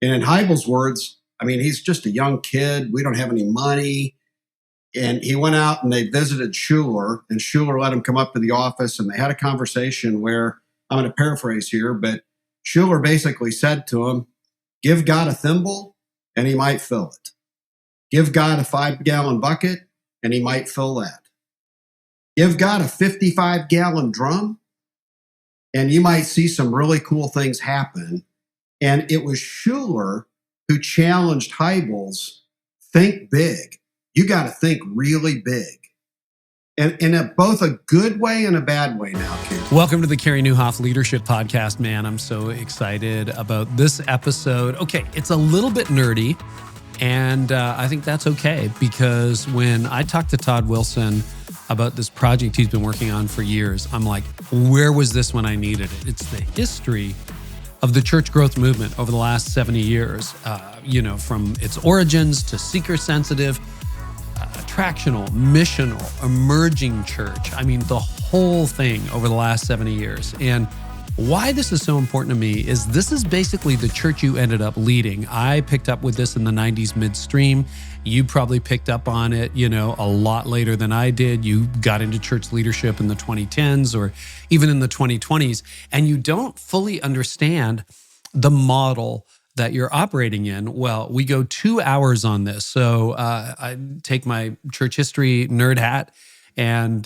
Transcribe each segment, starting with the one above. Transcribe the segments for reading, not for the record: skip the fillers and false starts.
And in Heibel's words, I mean, he's just a young kid. We don't have any money. And he went out and they visited Schuler, and Schuler let him come up to the office, and they had a conversation where, I'm going to paraphrase here, but Schuler basically said to him, give God a thimble and he might fill it. Give God a 5-gallon bucket and he might fill that. Give God a 55-gallon drum and you might see some really cool things happen. And it was Schuler who challenged Heibel's think big. You got to think really big. And in both a good way and a bad way now, Carey. Welcome to the Carey Nieuwhof Leadership Podcast, man. I'm so excited about this episode. Okay, it's a little bit nerdy, and I think that's okay, because when I talked to Todd Wilson about this project he's been working on for years, I'm like, where was this when I needed it? It's the history of the church growth movement over the last 70 years, from its origins to seeker-sensitive, Attractional, Missional, emerging church. I mean, the whole thing over the last 70 years. And why this is so important to me is this is basically the church you ended up leading. I picked up with this in the 90s midstream. You probably picked up on it, a lot later than I did. You got into church leadership in the 2010s or even in the 2020s, and you don't fully understand the model that you're operating in. Well, we go 2 hours on this. So I take my church history nerd hat and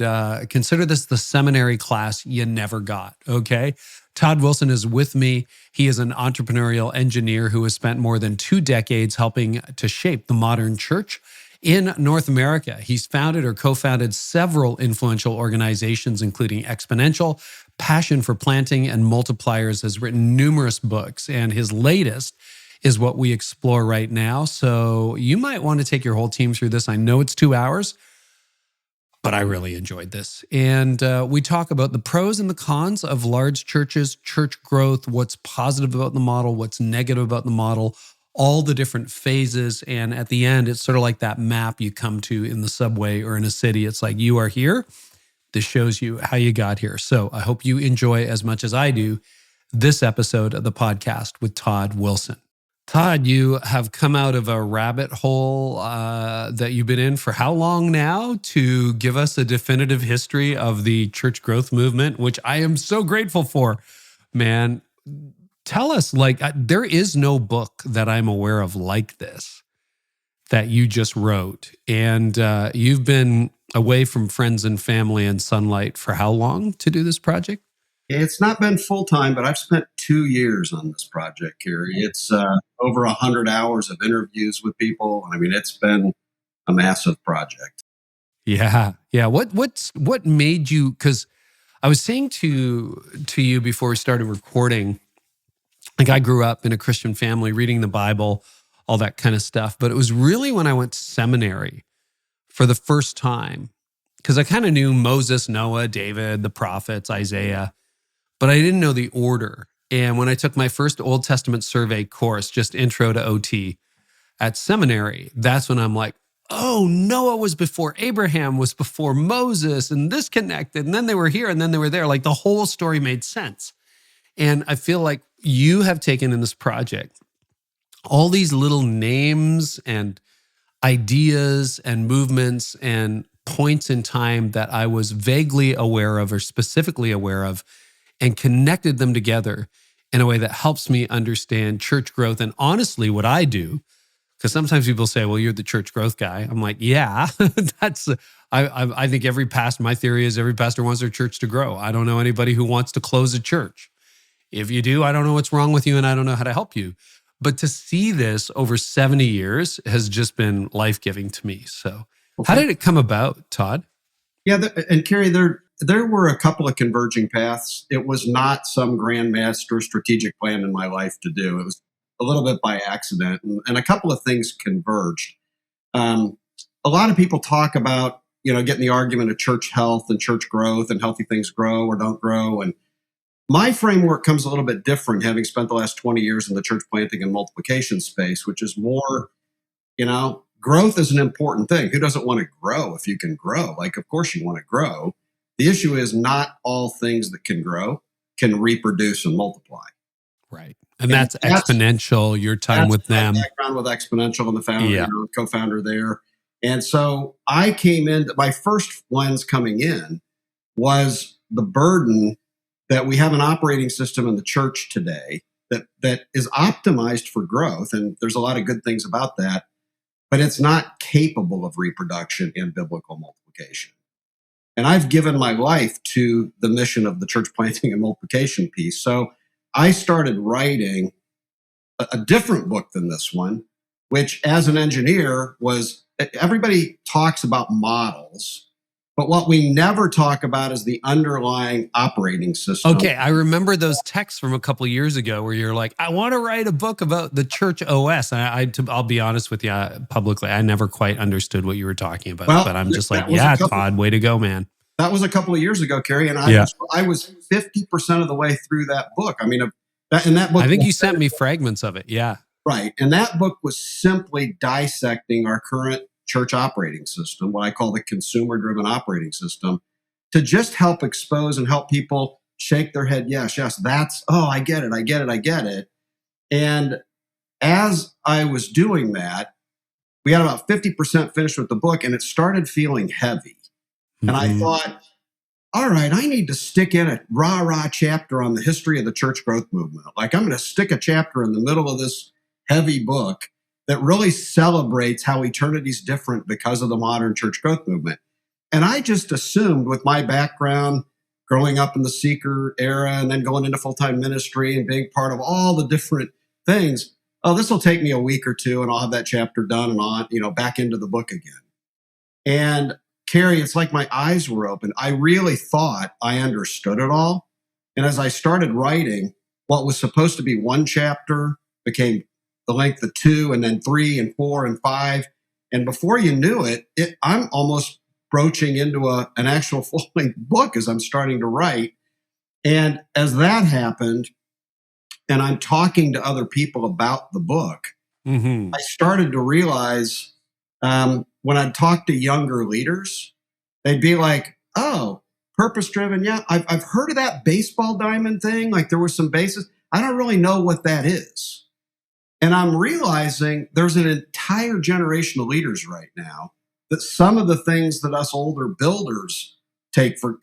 consider this the seminary class you never got, okay? Todd Wilson is with me. He is an entrepreneurial engineer who has spent more than 2 decades helping to shape the modern church in North America. He's founded or co-founded several influential organizations, including Exponential, Passion for Planting, and Multipliers, has written numerous books, and his latest is what we explore right now. So you might want to take your whole team through this. I know it's 2 hours, but I really enjoyed this. And we talk about the pros and the cons of large churches, church growth, what's positive about the model, what's negative about the model, all the different phases. And at the end, it's sort of like that map you come to in the subway or in a city. It's like, you are here. This shows you how you got here. So I hope you enjoy as much as I do this episode of the podcast with Todd Wilson. Todd, you have come out of a rabbit hole that you've been in for how long now to give us a definitive history of the church growth movement, which I am so grateful for. Man, tell us, there is no book that I'm aware of like this that you just wrote. And you've been away from friends and family and sunlight for how long to do this project? It's not been full-time, but I've spent 2 years on this project, Carey. It's over 100 hours of interviews with people. I mean, it's been a massive project. Yeah. What made you, because I was saying to you before we started recording, I grew up in a Christian family, reading the Bible, all that kind of stuff. But it was really when I went to seminary for the first time, because I kind of knew Moses, Noah, David, the prophets, Isaiah, but I didn't know the order. And when I took my first Old Testament survey course, just intro to OT at seminary, that's when I'm like, oh, Noah was before Abraham, was before Moses, and this connected, and then they were here, and then they were there. Like the whole story made sense. And I feel like you have taken in this project all these little names and ideas and movements and points in time that I was vaguely aware of or specifically aware of, and connected them together in a way that helps me understand church growth. And honestly, what I do, because sometimes people say, well, you're the church growth guy. I'm like, yeah, I think my theory is every pastor wants their church to grow. I don't know anybody who wants to close a church. If you do, I don't know what's wrong with you and I don't know how to help you. But to see this over 70 years has just been life-giving to me. So How did it come about, Todd? Yeah, and Carey, there were a couple of converging paths. It was not some grand master strategic plan in my life to do. It was a little bit by accident, and a couple of things converged. A lot of people talk about, getting the argument of church health and church growth and healthy things grow or don't grow. And my framework comes a little bit different, having spent the last 20 years in the church planting and multiplication space, which is more, growth is an important thing. Who doesn't want to grow if you can grow? Of course you want to grow. The issue is not all things that can grow can reproduce and multiply. Right. And that's Exponential, your time with them. My background with Exponential and the founder, co-founder there. And so I came in, my first lens coming in was the burden that we have an operating system in the church today that is optimized for growth. And there's a lot of good things about that, but it's not capable of reproduction and biblical multiplication. And I've given my life to the mission of the church planting and multiplication piece. So I started writing a different book than this one, which as an engineer was, everybody talks about models, but what we never talk about is the underlying operating system. Okay, I remember those texts from a couple of years ago where you're like, I want to write a book about the church OS. And I'll be honest with you publicly, I never quite understood what you were talking about. But I'm just like, Todd, way to go, man. That was a couple of years ago, Carey, and I was 50% of the way through that book. I mean, in that book, I think you sent me fragments of it. Yeah, right. And that book was simply dissecting our current church operating system, what I call the consumer-driven operating system, to just help expose and help people shake their head. Yes, I get it. And as I was doing that, we had about 50% finished with the book, and it started feeling heavy. And I thought, all right, I need to stick in a rah-rah chapter on the history of the church growth movement. Like, I'm going to stick a chapter in the middle of this heavy book that really celebrates how eternity's different because of the modern church growth movement. And I just assumed, with my background, growing up in the seeker era and then going into full-time ministry and being part of all the different things, this will take me a week or two and I'll have that chapter done and on, back into the book again. And Carey, it's like my eyes were open. I really thought I understood it all. And as I started writing, what was supposed to be one chapter became the length of 2 and then 3 and 4 and 5. And before you knew it, I'm almost broaching into an actual full-length book as I'm starting to write. And as that happened, and I'm talking to other people about the book, I started to realize when I'd talk to younger leaders, they'd be like, oh, purpose-driven, yeah, I've heard of that baseball diamond thing. Like, there were some bases. I don't really know what that is. And I'm realizing there's an entire generation of leaders right now that some of the things that us older builders take for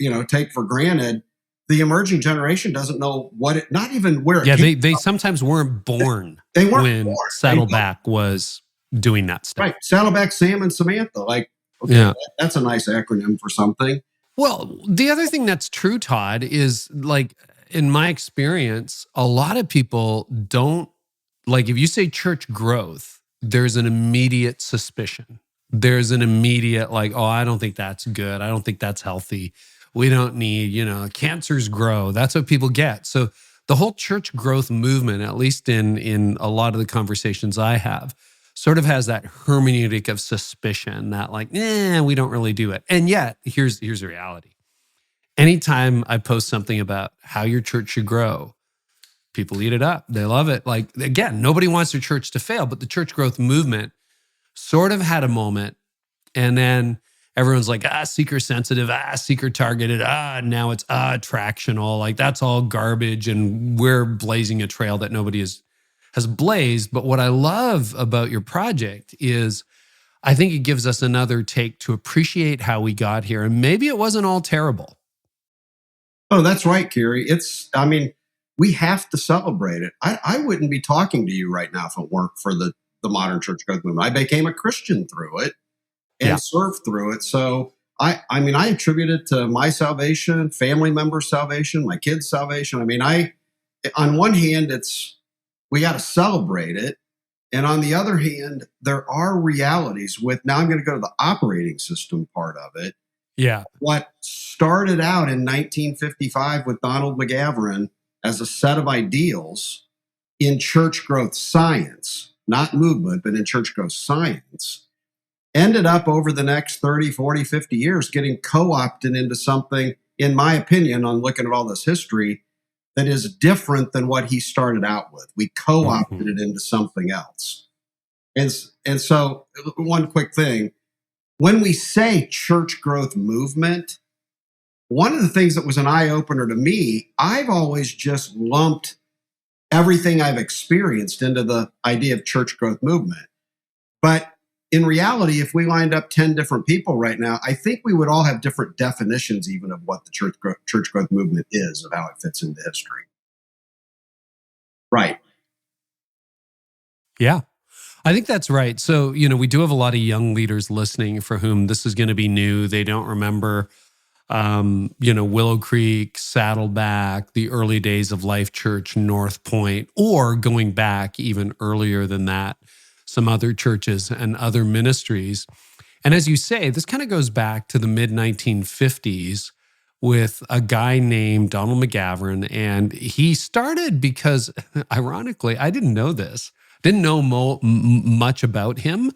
granted, the emerging generation doesn't know not even where it came from. They sometimes weren't born when Saddleback was doing that stuff. Right. Saddleback, Sam, and Samantha. Like, okay, that's a nice acronym for something. Well, the other thing that's true, Todd, is like, in my experience, a lot of people don't, like, if you say church growth, there's an immediate suspicion. There's an immediate like, oh, I don't think that's good. I don't think that's healthy. We don't need, cancers grow. That's what people get. So the whole church growth movement, at least in a lot of the conversations I have, sort of has that hermeneutic of suspicion that like, we don't really do it. And yet, here's the reality. Anytime I post something about how your church should grow, people eat it up. They love it. Like, again, nobody wants their church to fail, but the church growth movement sort of had a moment. And then everyone's like, seeker sensitive, seeker targeted, now it's attractional. Like, that's all garbage. And we're blazing a trail that nobody has blazed. But what I love about your project is I think it gives us another take to appreciate how we got here. And maybe it wasn't all terrible. Oh, that's right, Carey. We have to celebrate it. I wouldn't be talking to you right now if it weren't for the modern church growth movement. I became a Christian through it and served through it. So I attribute it to my salvation, family members' salvation, my kids' salvation. On one hand, we got to celebrate it. And on the other hand, there are realities now I'm going to go to the operating system part of it. Yeah. What started out in 1955 with Donald McGavran as a set of ideals in church growth science, not movement, but in church growth science, ended up over the next 30, 40, 50 years getting co-opted into something, in my opinion, on looking at all this history, that is different than what he started out with. We co-opted it into something else. And so one quick thing, when we say church growth movement, one of the things that was an eye-opener to me, I've always just lumped everything I've experienced into the idea of church growth movement. But in reality, if we lined up 10 different people right now, I think we would all have different definitions even of what the church growth movement is, of how it fits into history. Right. Yeah, I think that's right. So, we do have a lot of young leaders listening for whom this is going to be new. They don't remember, Willow Creek, Saddleback, the early days of Life Church, North Point, or going back even earlier than that, some other churches and other ministries. And as you say, this kind of goes back to the mid-1950s with a guy named Donald McGavran. And he started because, ironically, I didn't know this, didn't know much about him.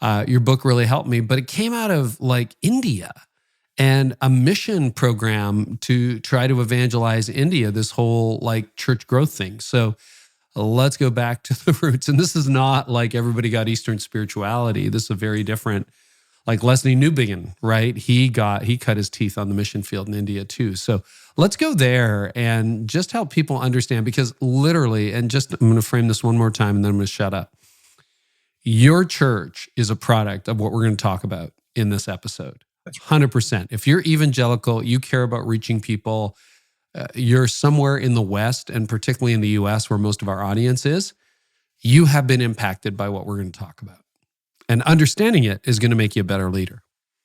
Your book really helped me, but it came out of India and a mission program to try to evangelize India, this whole church growth thing. So let's go back to the roots. And this is not like everybody got Eastern spirituality. This is a very different, Leslie Newbigin, right? He cut his teeth on the mission field in India too. So let's go there and just help people understand, because literally, and I'm going to frame this one more time and then I'm going to shut up. Your church is a product of what we're going to talk about in this episode. That's right. 100%. If you're evangelical, you care about reaching people, you're somewhere in the West, and particularly in the US where most of our audience is, you have been impacted by what we're going to talk about. And understanding it is going to make you a better leader.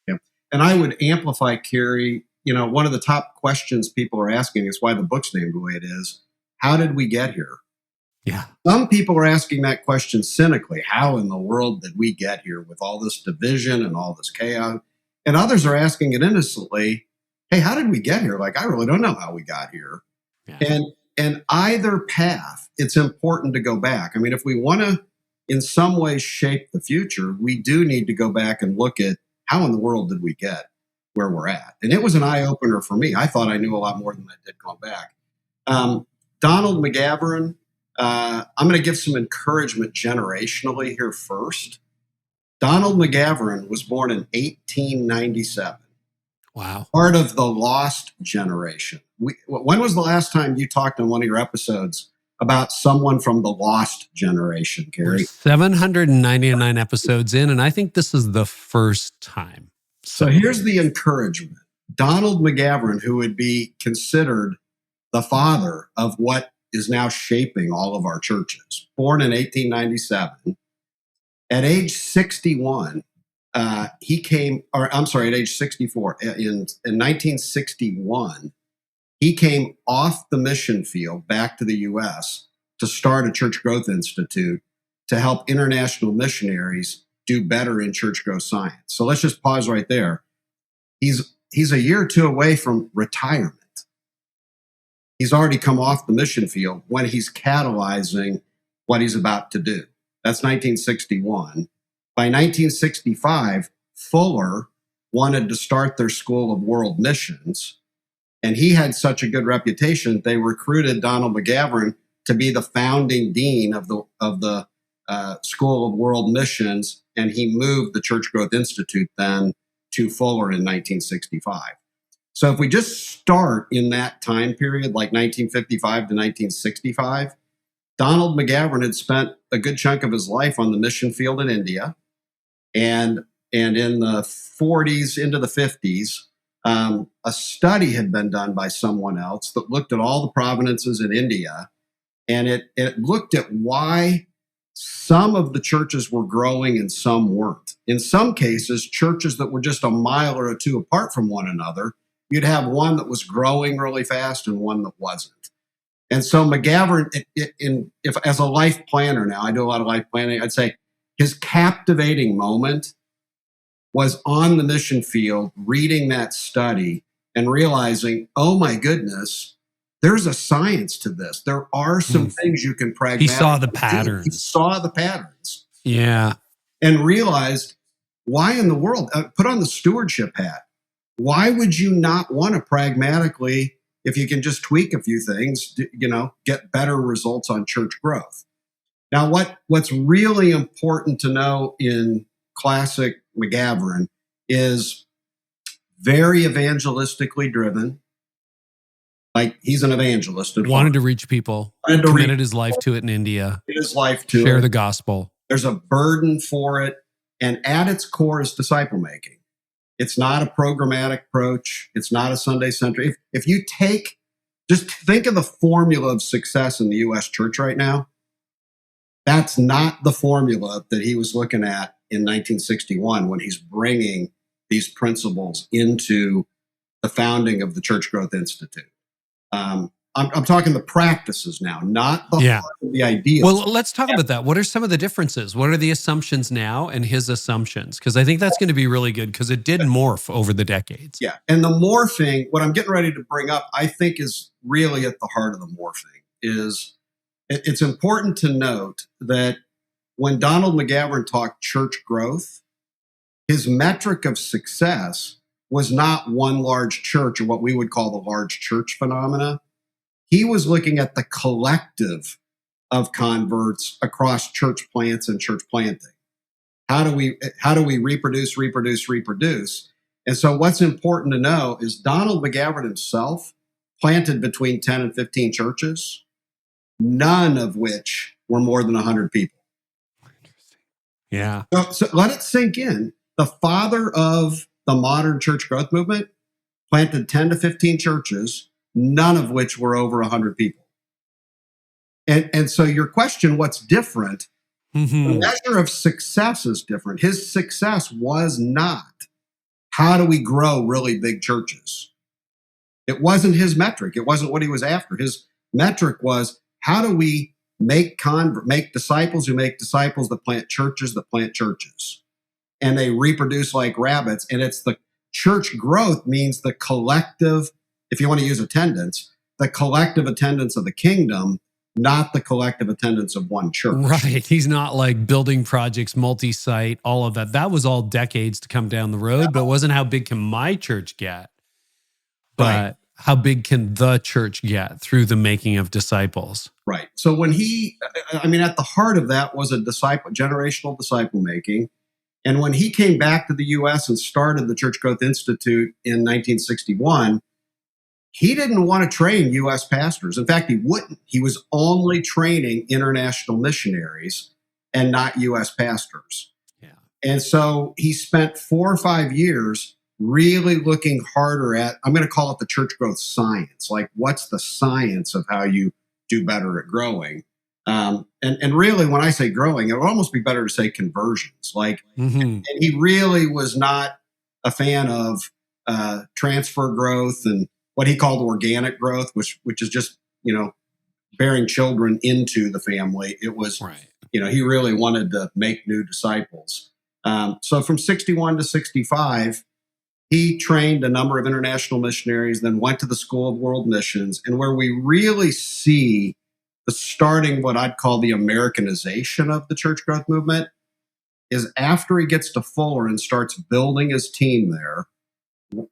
Yeah. And I would amplify, Carey, one of the top questions people are asking is why the book's named the way it is. How did we get here? Yeah. Some people are asking that question cynically. How in the world did we get here with all this division and all this chaos? And others are asking it innocently. Hey, how did we get here? I really don't know how we got here. Yeah. And either path, it's important to go back. I mean, if we want to in some way shape the future, we do need to go back and look at how in the world did we get where we're at? And it was an eye-opener for me. I thought I knew a lot more than I did going back. Donald McGavran, I'm going to give some encouragement generationally here first. Donald McGavran was born in 1897. Wow. Part of the lost generation. When was the last time you talked on one of your episodes about someone from the lost generation, Carey? We're 799 episodes in, and I think this is the first time. So here's the encouragement. Donald McGavran, who would be considered the father of what is now shaping all of our churches, born in 1897. At age 61, at age 64, in 1961, he came off the mission field back to the U.S. to start a church growth institute to help international missionaries do better in church growth science. So let's just pause right there. He's a year or two away from retirement. He's already come off the mission field when he's catalyzing what he's about to do. That's 1961. By 1965, Fuller wanted to start their School of World Missions, and he had such a good reputation, they recruited Donald McGavran to be the founding dean of the School of World Missions, and he moved the Church Growth Institute then to Fuller in 1965. So if we just start in that time period, like 1955 to 1965, Donald McGavran had spent a good chunk of his life on the mission field in India. And in the 40s into the 50s, a study had been done by someone else that looked at all the provinces in India. And it looked at why some of the churches were growing and some weren't. In some cases, churches that were just a mile or two apart from one another, you'd have one that was growing really fast and one that wasn't. And so McGavran, if as a life planner now, I do a lot of life planning, I'd say his captivating moment was on the mission field, reading that study and realizing, oh my goodness, there's a science to this. There are some things you can pragmatically He saw the do. patterns. He saw the patterns. Yeah. And realized, why in the world, put on the stewardship hat. Why would you not want to pragmatically, if you can just tweak a few things, get better results on church growth? Now, what's really important to know in classic McGavran is very evangelistically driven, Like he's an evangelist. Wanted to reach people, committed his life to it in India. His life to share the gospel. There's a burden for it. And at its core is disciple making. It's not a programmatic approach. It's not a Sunday centric. If you just think of the formula of success in the U.S. church right now, that's not the formula that he was looking at in 1961 when he's bringing these principles into the founding of the Church Growth Institute. I'm talking the practices now, not the ideas. Well, let's talk about that. What are some of the differences? What are the assumptions now and his assumptions? Because I think that's going to be really good because it did morph over the decades. Yeah. And the morphing, what I'm getting ready to bring up, I think is really at the heart of the morphing is it's important to note that when Donald McGavran talked church growth, his metric of success was not one large church or what we would call the large church phenomena. He was looking at the collective of converts across church plants and church planting. How do we reproduce? And so what's important to know is Donald McGavran himself planted between 10 and 15 churches, none of which were more than 100 people. Interesting. Yeah. So let it sink in. The father of the modern church growth movement planted 10 to 15 churches, none of which were over 100 people. And so your question, what's different? Mm-hmm. The measure of success is different. His success was not, how do we grow really big churches? It wasn't his metric. It wasn't what he was after. His metric was, how do we make disciples who make disciples that plant churches. And they reproduce like rabbits. And it's the church growth means the collective, if you want to use attendance, the collective attendance of the kingdom, not the collective attendance of one church. Right. He's not like building projects, multi-site, all of that. That was all decades to come down the road, but it wasn't how big can my church get, but how big can the church get through the making of disciples? Right. So when at the heart of that was a generational disciple making. And when he came back to the U.S. and started the Church Growth Institute in 1961, he didn't want to train U.S. pastors. In fact, he wouldn't. He was only training international missionaries and not U.S. pastors. Yeah. And so he spent 4 or 5 years really looking harder at, I'm going to call it the church growth science. Like, what's the science of how you do better at growing? And really, when I say growing, it would almost be better to say conversions. Like, and he really was not a fan of transfer growth and what he called organic growth, which is just, bearing children into the family. It was, he really wanted to make new disciples. So from 61 to 65, he trained a number of international missionaries, then went to the School of World Missions. And where we really see the starting what I'd call the Americanization of the church growth movement is after he gets to Fuller and starts building his team there.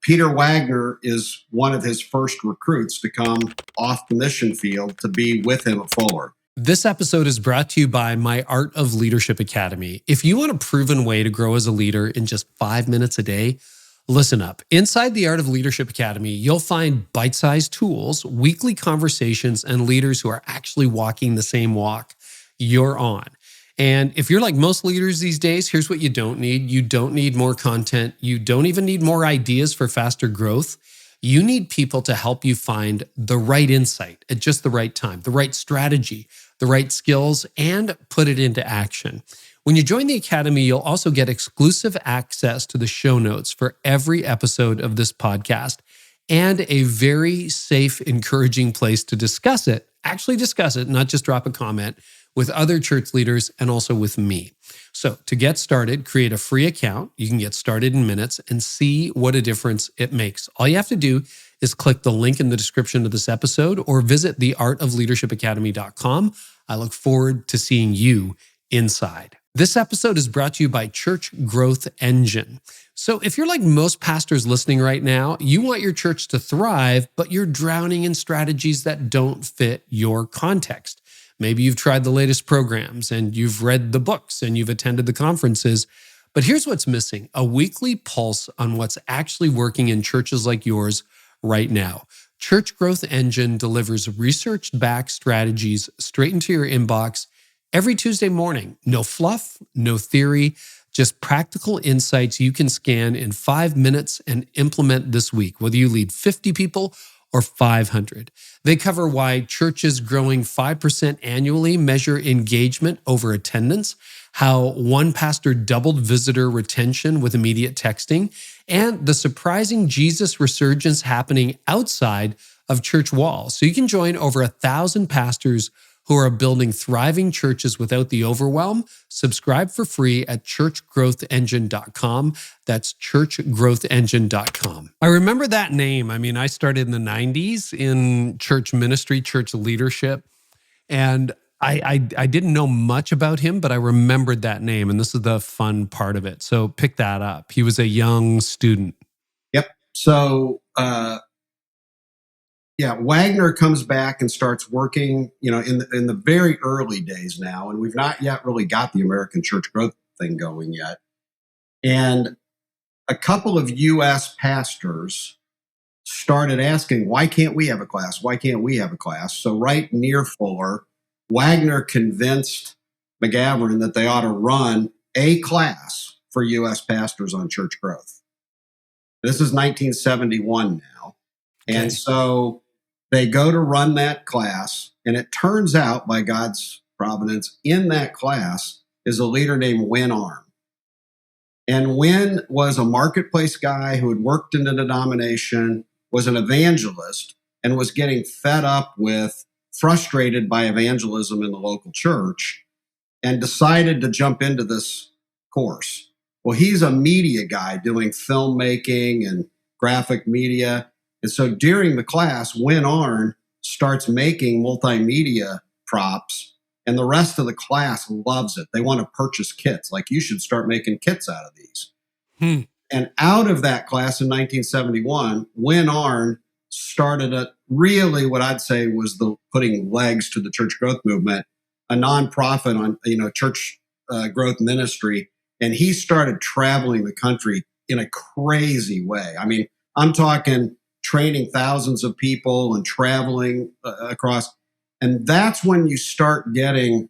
Peter Wagner is one of his first recruits to come off the mission field to be with him at Fuller. This episode is brought to you by My Art of Leadership Academy. If you want a proven way to grow as a leader in just 5 minutes a day, listen up. Inside the Art of Leadership Academy, you'll find bite-sized tools, weekly conversations, and leaders who are actually walking the same walk you're on. And if you're like most leaders these days, here's what you don't need. You don't need more content. You don't even need more ideas for faster growth. You need people to help you find the right insight at just the right time, the right strategy, the right skills, and put it into action. When you join the Academy, you'll also get exclusive access to the show notes for every episode of this podcast and a very safe, encouraging place to discuss it, actually discuss it, not just drop a comment, with other church leaders and also with me. So to get started, create a free account. You can get started in minutes and see what a difference it makes. All you have to do is click the link in the description of this episode or visit theartofleadershipacademy.com. I look forward to seeing you inside. This episode is brought to you by Church Growth Engine. So if you're like most pastors listening right now, you want your church to thrive, but you're drowning in strategies that don't fit your context. Maybe you've tried the latest programs and you've read the books and you've attended the conferences, but here's what's missing: a weekly pulse on what's actually working in churches like yours right now. Church Growth Engine delivers research-backed strategies straight into your inbox every Tuesday morning. No fluff, no theory, just practical insights you can scan in 5 minutes and implement this week, whether you lead 50 people or 500. They cover why churches growing 5% annually measure engagement over attendance, how one pastor doubled visitor retention with immediate texting, and the surprising Jesus resurgence happening outside of church walls. So you can join over 1,000 pastors who are building thriving churches without the overwhelm. Subscribe for free at churchgrowthengine.com. That's churchgrowthengine.com. I remember that name. I mean, I started in the 90s in church ministry, church leadership, and I didn't know much about him, but I remembered that name, and this is the fun part of it. So pick that up. He was a young student. Yep. So, Wagner comes back and starts working, in the very early days now, and we've not yet really got the American church growth thing going yet. And a couple of U.S. pastors started asking, why can't we have a class? Why can't we have a class? So right near Fuller, Wagner convinced McGavran that they ought to run a class for U.S. pastors on church growth. This is 1971 now. Okay. And so they go to run that class, and it turns out, by God's providence, in that class is a leader named Win Arm. And Win was a marketplace guy who had worked in the denomination, was an evangelist, and was getting fed up with, frustrated by evangelism in the local church, and decided to jump into this course. Well, he's a media guy doing filmmaking and graphic media. And so during the class, Win Arn starts making multimedia props, and the rest of the class loves it. They want to purchase kits. Like, you should start making kits out of these. And out of that class in 1971, Win Arn started really what I'd say was the putting legs to the church growth movement, a nonprofit on church growth ministry. And he started traveling the country in a crazy way. I mean, I'm talking training thousands of people and traveling across. And that's when you start getting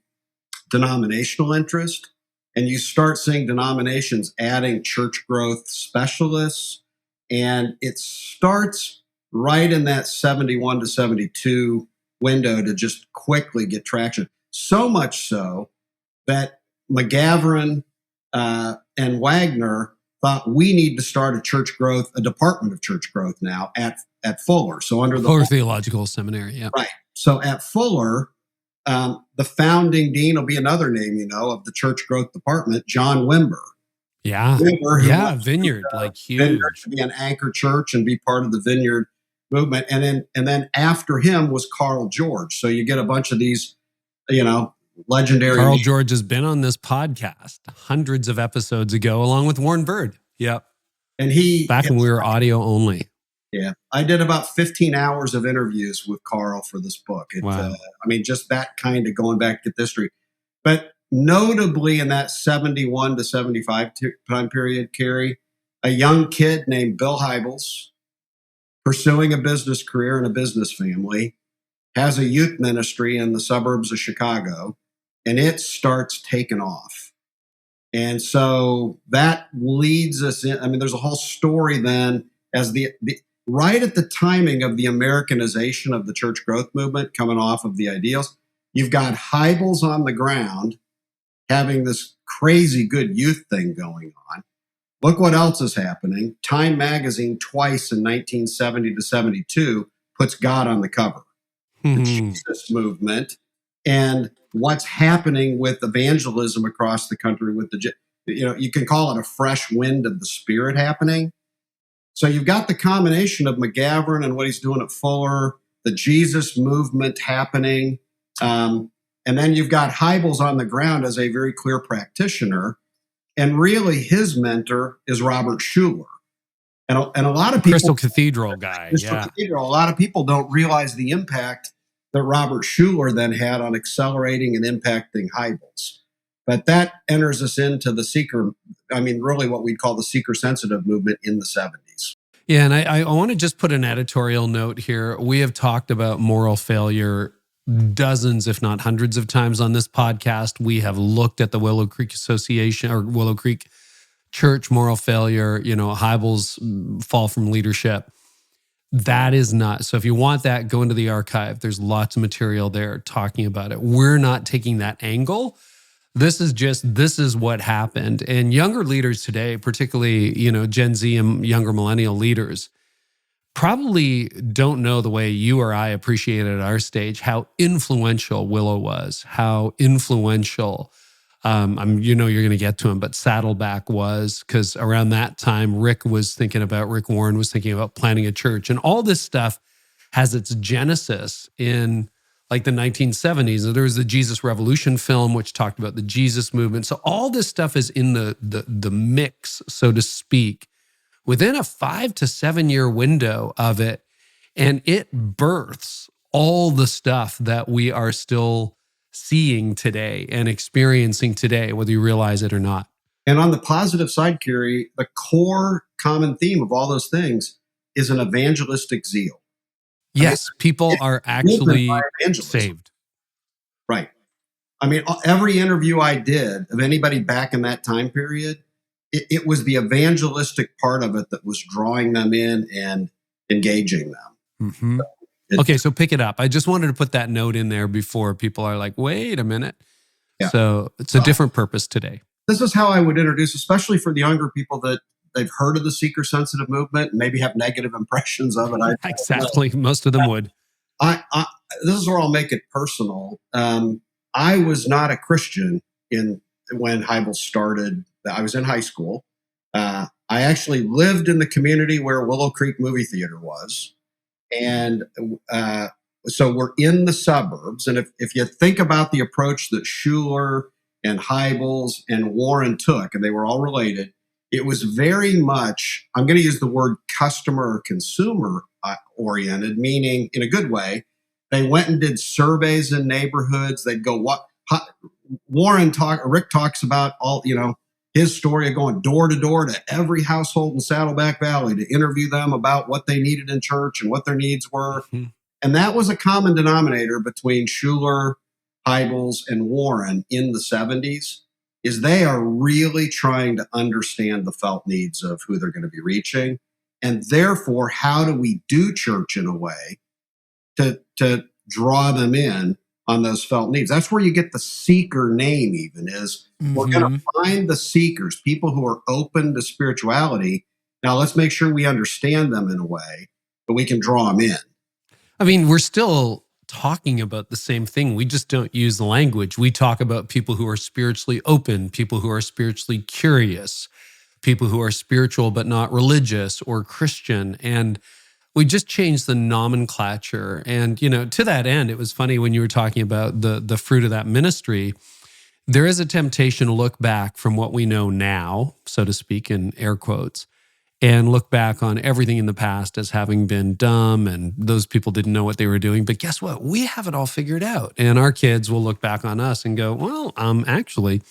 denominational interest, and you start seeing denominations adding church growth specialists. And it starts right in that 71 to 72 window to just quickly get traction. So much so that McGavran and Wagner thought, we need to start a department of church growth now at Fuller. So under the Fuller Theological Seminary, yeah. Right. So at Fuller, the founding dean will be another name, of the church growth department, John Wimber. Yeah. Wimber, Vineyard, like huge. Vineyard to be an anchor church and be part of the Vineyard movement. And then after him was Carl George. So you get a bunch of these, legendary. Carl George has been on this podcast hundreds of episodes ago, along with Warren Bird. Yep. And back when we were audio only. Yeah. I did about 15 hours of interviews with Carl for this book. Wow. Just that kind of going back to history. But notably in that 71 to 75 time period, Carey, a young kid named Bill Hybels, pursuing a business career in a business family, has a youth ministry in the suburbs of Chicago, and it starts taking off. And so that leads us in. I mean, there's a whole story then as the right at the timing of the Americanization of the church growth movement coming off of the ideals. You've got Hybels on the ground having this crazy good youth thing going on. Look what else is happening. Time magazine twice in 1970 to 72 puts God on the cover. The Jesus movement and what's happening with evangelism across the country with you can call it a fresh wind of the Spirit happening. So you've got the combination of McGavran and what he's doing at Fuller, the Jesus movement happening. And then you've got Hybels on the ground as a very clear practitioner. And really his mentor is Robert Schuller. And a lot of people... Crystal Cathedral guy. Cathedral. A lot of people don't realize the impact that Robert Schuller then had on accelerating and impacting Hybels. But that enters us into really what we'd call the seeker-sensitive movement in the 70s. Yeah, and I want to just put an editorial note here. We have talked about moral failure dozens, if not hundreds of times on this podcast. We have looked at the Willow Creek Association or Willow Creek Church moral failure, Hybel's fall from leadership. That is not. So if you want that, go into the archive. There's lots of material there talking about it. We're not taking that angle. This is what happened. And younger leaders today, particularly, Gen Z and younger millennial leaders, probably don't know the way you or I appreciated at our stage how influential Willow was, how influential, you're going to get to him, but Saddleback was, because around that time, Rick Warren was thinking about planting a church. And all this stuff has its genesis in like the 1970s. There was the Jesus Revolution film, which talked about the Jesus movement. So all this stuff is in the mix, so to speak, within a 5 to 7 year window of it. And it births all the stuff that we are still seeing today and experiencing today, whether you realize it or not. And on the positive side, Carey, the core common theme of all those things is an evangelistic zeal. Yes, people are actually saved. Right. I mean, every interview I did of anybody back in that time period, it was the evangelistic part of it that was drawing them in and engaging them. Mm-hmm. Okay, so pick it up. I just wanted to put that note in there before people are like, wait a minute. Yeah. So it's a different purpose today. This is how I would introduce, especially for the younger people that they've heard of the seeker-sensitive movement and maybe have negative impressions of it. Exactly. Most of them would. This is where I'll make it personal. I was not a Christian when Hybel started. I was in high school. I actually lived in the community where Willow Creek Movie Theater was. And so we're in the suburbs. And if you think about the approach that Schuler and Hybels and Warren took, and they were all related, it was very much, I'm going to use the word customer or consumer oriented, meaning in a good way. They went and did surveys in neighborhoods. They'd go, Rick talks about all, his story of going door to door to every household in Saddleback Valley to interview them about what they needed in church and what their needs were. Mm-hmm. And that was a common denominator between Schuler, Hybels, and Warren in the 70s, is they are really trying to understand the felt needs of who they're going to be reaching. And therefore, how do we do church in a way to draw them in on those felt needs? That's where you get the seeker name even is. Mm-hmm. We're going to find the seekers, people who are open to spirituality. Now let's make sure we understand them in a way that we can draw them in. I mean, we're still talking about the same thing. We just don't use the language. We talk about people who are spiritually open, people who are spiritually curious, people who are spiritual but not religious or Christian. And we just changed the nomenclature. And, to that end, it was funny when you were talking about the fruit of that ministry. There is a temptation to look back from what we know now, so to speak, in air quotes, and look back on everything in the past as having been dumb and those people didn't know what they were doing. But guess what? We have it all figured out. And our kids will look back on us and go, well, actually.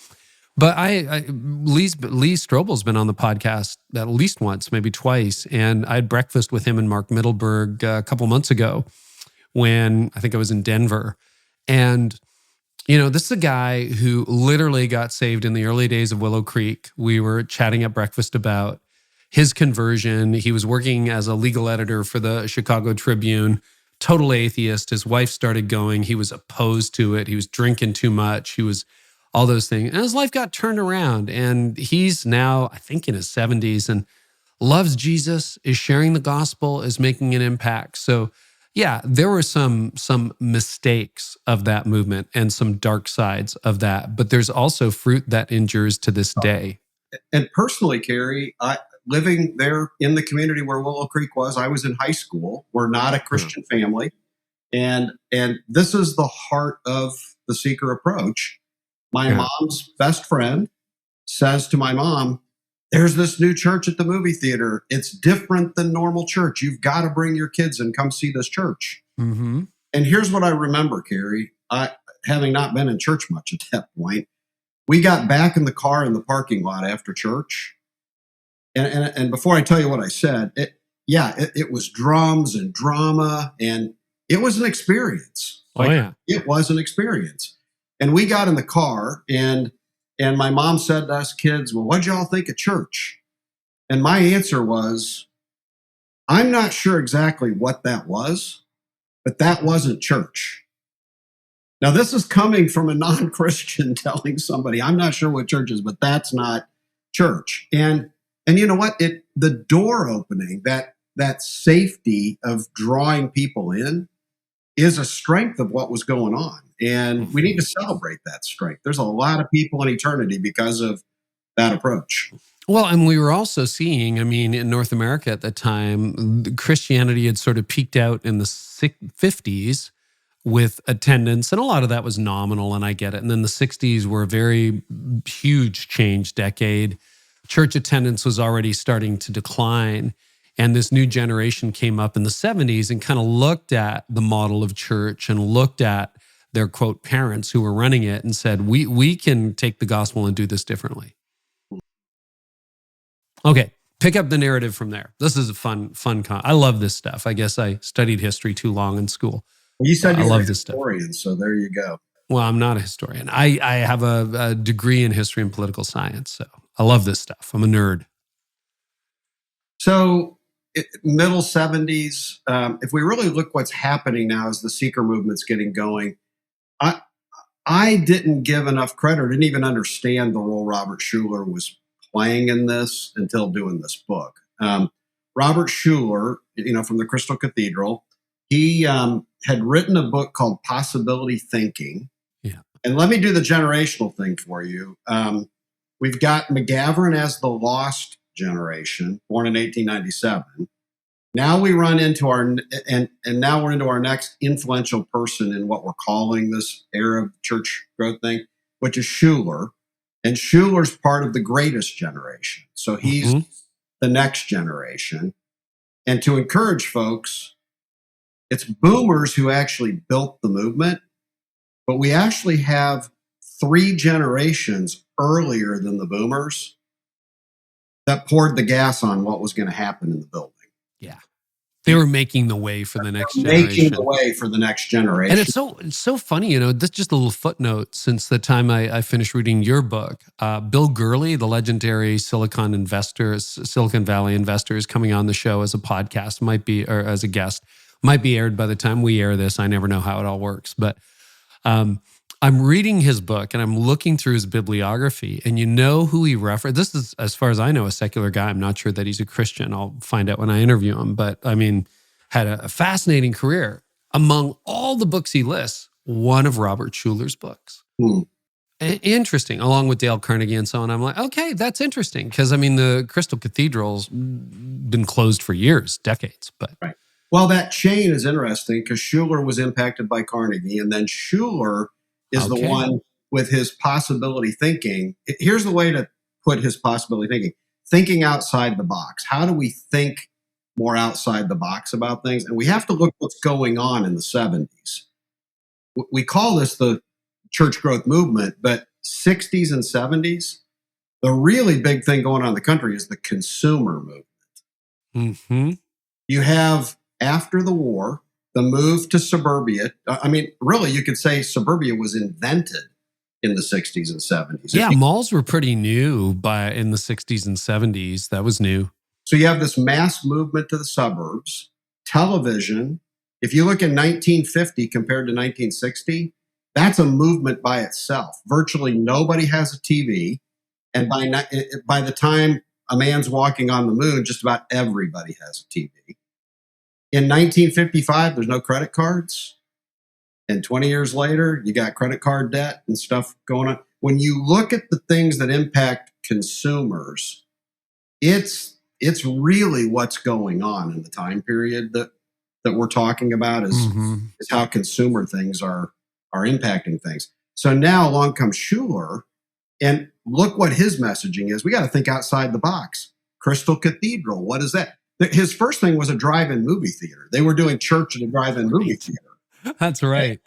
But Lee Strobel's been on the podcast at least once, maybe twice. And I had breakfast with him and Mark Middleberg a couple months ago when I think I was in Denver. And, this is a guy who literally got saved in the early days of Willow Creek. We were chatting at breakfast about his conversion. He was working as a legal editor for the Chicago Tribune, total atheist. His wife started going. He was opposed to it. He was drinking too much. He was all those things. And his life got turned around. And he's now, I think, in his 70s and loves Jesus, is sharing the gospel, is making an impact. So yeah, there were some mistakes of that movement and some dark sides of that. But there's also fruit that endures to this day. And personally, Carey, living there in the community where Willow Creek was, I was in high school. We're not a Christian family. And this is the heart of the seeker approach. My mom's best friend says to my mom, there's this new church at the movie theater. It's different than normal church. You've got to bring your kids and come see this church. Mm-hmm. And here's what I remember, Carey. Having not been in church much at that point, we got back in the car in the parking lot after church. And before I tell you what I said, it was drums and drama, and it was an experience. It was an experience. And we got in the car, and my mom said to us kids, well, what'd y'all think of church? And my answer was, I'm not sure exactly what that was, but that wasn't church. Now, this is coming from a non-Christian telling somebody, I'm not sure what church is, but that's not church. And you know what? The door opening, that safety of drawing people in, is a strength of what was going on. And we need to celebrate that strength. There's a lot of people in eternity because of that approach. Well, and we were also seeing, in North America at that time, Christianity had sort of peaked out in the 50s with attendance, and a lot of that was nominal, and I get it. And then the 60s were a very huge change decade. Church attendance was already starting to decline. And this new generation came up in the 70s and kind of looked at the model of church and looked at their, quote, parents who were running it and said, we can take the gospel and do this differently. Okay, pick up the narrative from there. This is a fun I love this stuff. I guess I studied history too long in school. Well, you said I you love were a this historian, so there you go. Well, I'm not a historian. I have a degree in history and political science, so I love this stuff. I'm a nerd. So middle 70s, if we really look what's happening now as the seeker movement's getting going, I didn't give enough credit, didn't even understand the role Robert Schuller was playing in this until doing this book. Robert Schuller, from the Crystal Cathedral, he had written a book called Possibility Thinking. Yeah. And let me do the generational thing for you. We've got McGavran as the lost generation, born in 1897. Now we run into now we're into our next influential person in what we're calling this era of church growth thing, which is Schuller. And Schuller's part of the greatest generation. So he's the next generation. And to encourage folks, it's boomers who actually built the movement, but we actually have 3 generations earlier than the boomers that poured the gas on what was going to happen in the building. Yeah. They were making the way for the next generation. Making the way for the next generation. And it's so funny, this just a little footnote since the time I finished reading your book. Bill Gurley, the legendary Silicon Valley investor, is coming on the show as a podcast, or as a guest. Might be aired by the time we air this. I never know how it all works. But I'm reading his book and I'm looking through his bibliography, and you know who he referenced? This is, as far as I know, a secular guy. I'm not sure that he's a Christian. I'll find out when I interview him. But had a fascinating career. Among all the books he lists, one of Robert Schuller's books. Interesting, along with Dale Carnegie and so on. I'm like, okay, that's interesting. Because, the Crystal Cathedral's been closed for years, decades. But right. Well, that chain is interesting because Schuller was impacted by Carnegie, and then Schuller is the one with his possibility thinking. Here's the way to put his possibility thinking outside the box. How do we think more outside the box about things? And we have to look what's going on in the 70s. We call this the church growth movement, but 60s and 70s, the really big thing going on in the country is the consumer movement. You have, after the war, the move to suburbia. Really, you could say suburbia was invented in the 60s and 70s. Yeah, malls were pretty new in the 60s and 70s. That was new. So you have this mass movement to the suburbs. Television, if you look in 1950 compared to 1960, that's a movement by itself. Virtually nobody has a TV. And by the time a man's walking on the moon, just about everybody has a TV. In 1955, there's no credit cards. And 20 years later, you got credit card debt and stuff going on. When you look at the things that impact consumers, it's really what's going on in the time period that we're talking about is how consumer things are impacting things. So now along comes Schuller, and look what his messaging is. We got to think outside the box. Crystal Cathedral, what is that? His first thing was a drive-in movie theater. They were doing church at a drive-in movie theater. That's right.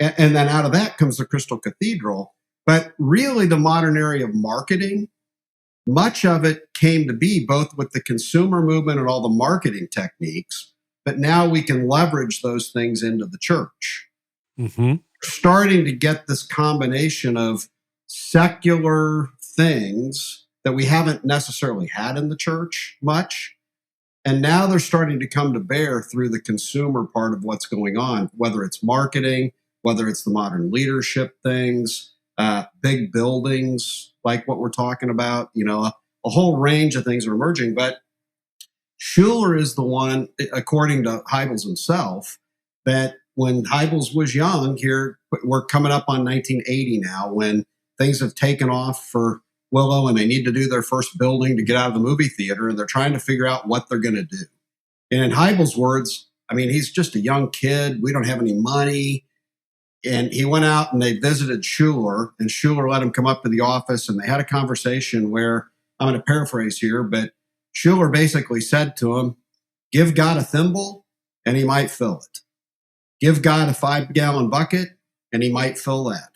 And then out of that comes the Crystal Cathedral. But really the modern area of marketing much of it came to be both with the consumer movement and all the marketing techniques, but now we can leverage those things into the church. Mm-hmm. Starting to get this combination of secular things that we haven't necessarily had in the church much. And now they're starting to come to bear through the consumer part of what's going on, whether it's marketing, whether it's the modern leadership things, big buildings like what we're talking about, a whole range of things are emerging. But Schuller is the one, according to Hybels himself, that when Hybels was young, here we're coming up on 1980 now, when things have taken off for Willow and they need to do their first building to get out of the movie theater, and they're trying to figure out what they're going to do. And in Hybels' words, he's just a young kid. We don't have any money. And he went out and they visited Schuller, and Schuller let him come up to the office, and they had a conversation where, I'm going to paraphrase here, but Schuller basically said to him, give God a thimble and he might fill it. Give God a 5-gallon bucket and he might fill that.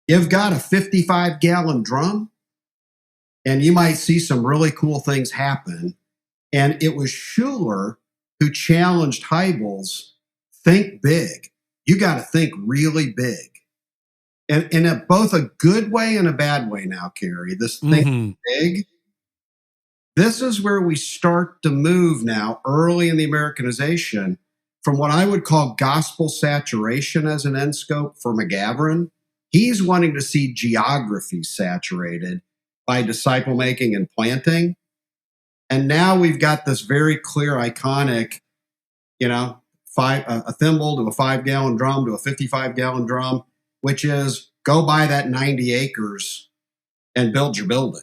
Give God a 55-gallon drum and you might see some really cool things happen. And it was Schuller who challenged Hybels, think big. You got to think really big. And in both a good way and a bad way now, Carey, this think big, this is where we start to move now early in the Americanization from what I would call gospel saturation as an end scope for McGavran. He's wanting to see geography saturated by disciple making and planting. And now we've got this very clear, iconic, a thimble to a 5-gallon drum to a 55-gallon drum, which is go buy that 90 acres and build your building.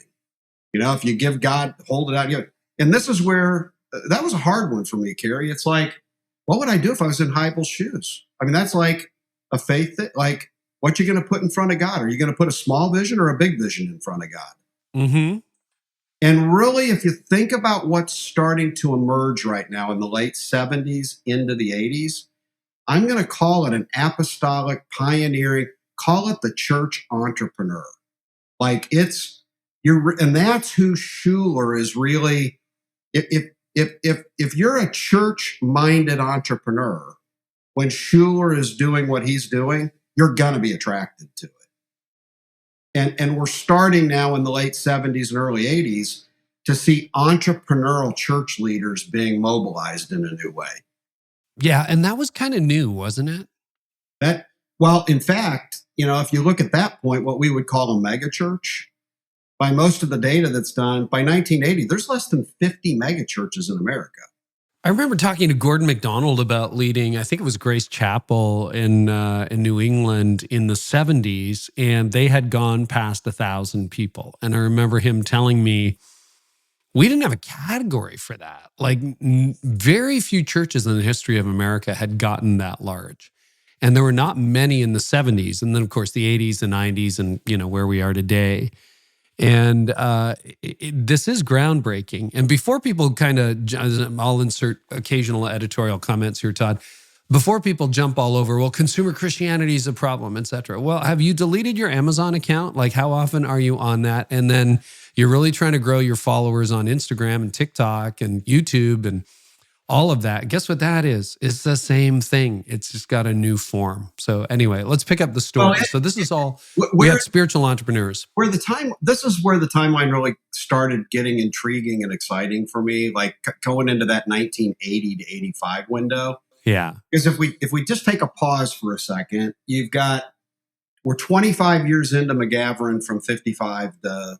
If you give God, hold it out. And this is where, that was a hard one for me, Carey. It's like, what would I do if I was in Hybels' shoes? That's like a faith thing. Like, what you going to put in front of God? Are you going to put a small vision or a big vision in front of God? Mm-hmm. And really, if you think about what's starting to emerge right now in the late 70s into the 80s, I'm going to call it an apostolic pioneering, call it the church entrepreneur. Like and that's who Schuller is really. If you're a church-minded entrepreneur, when Schuller is doing what he's doing, you're going to be attracted to it. And we're starting now in the late 70s and early 80s to see entrepreneurial church leaders being mobilized in a new way. Yeah, and that was kind of new, wasn't it? Well, in fact, if you look at that point, what we would call a megachurch, by most of the data that's done, by 1980, there's less than 50 megachurches in America. I remember talking to Gordon MacDonald about leading, I think it was Grace Chapel in New England in the 70s, and they had gone past 1,000 people. And I remember him telling me, we didn't have a category for that. Like very few churches in the history of America had gotten that large. And there were not many in the 70s. And then, of course, the 80s, the 90s, and, where we are today. And this is groundbreaking. And before people I'll insert occasional editorial comments here, Todd. Before people jump all over, well, consumer Christianity is a problem, et cetera. Well, have you deleted your Amazon account? Like, how often are you on that? And then you're really trying to grow your followers on Instagram and TikTok and YouTube and all of that. Guess what that is? It's the same thing. It's just got a new form. So anyway, let's pick up the story. So this is all, we have spiritual entrepreneurs. This is where the timeline really started getting intriguing and exciting for me, like going into that 1980 to 85 window. Yeah. Because if we just take a pause for a second, we're 25 years into McGavran from 55 to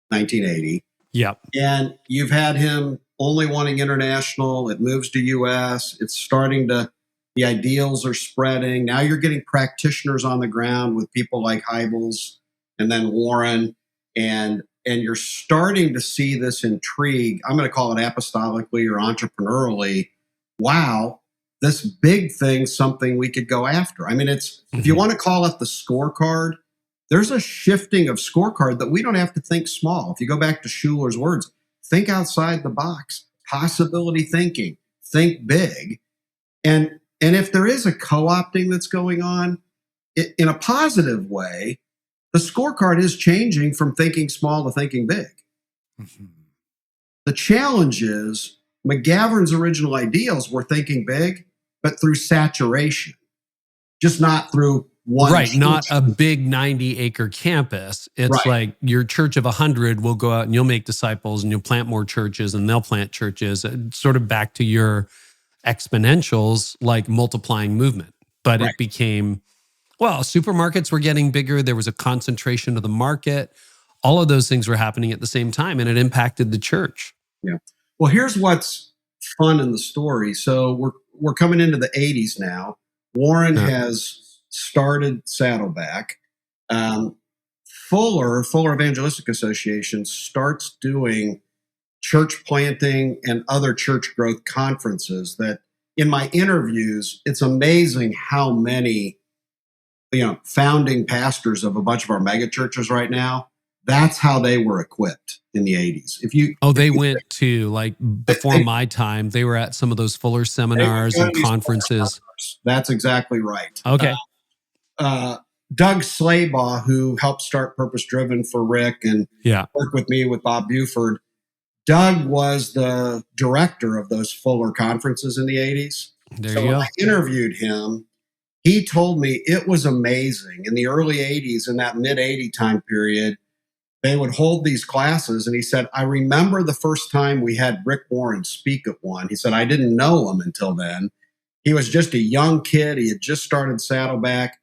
1980. Yep. And you've had him only wanting international. It moves to U.S. It's starting to, the ideals are spreading. Now you're getting practitioners on the ground with people like Hybels and then Warren. And you're starting to see this intrigue. I'm going to call it apostolically or entrepreneurially. Wow, this big thing, something we could go after. If you want to call it the scorecard, there's a shifting of scorecard that we don't have to think small. If you go back to Schuller's words, think outside the box, possibility thinking, think big. And if there is a co-opting that's going on, in a positive way, the scorecard is changing from thinking small to thinking big. Mhm. The challenge is McGavran's original ideals were thinking big, but through saturation, just not through one. Right, church. not a big 90-acre campus. It's Right. like your church of 100 will go out and you'll make disciples and you'll plant more churches and they'll plant churches. Sort of back to your exponentials, like multiplying movement. But Right. it became, well, supermarkets were getting bigger. There was a concentration of the market. All of those things were happening at the same time, and it impacted the church. Yeah. Well, here's what's fun in the story. So we're coming into the 80s now. Warren has started Saddleback. Fuller Evangelistic Association starts doing church planting and other church growth conferences that in my interviews, it's amazing how many, founding pastors of a bunch of our mega churches right now, that's how they were equipped in the 80s. They went to, like, before my time, they were at some of those Fuller seminars and conferences. That's exactly right. Okay. Doug Slaybaugh, who helped start Purpose Driven for Rick and worked with me with Bob Buford, Doug was the director of those Fuller conferences in the 80s. There you go. When I interviewed him, he told me it was amazing. In the early 80s, in that mid-80 time period, they would hold these classes. And he said, I remember the first time we had Rick Warren speak at one. He said, I didn't know him until then. He was just a young kid. He had just started Saddleback.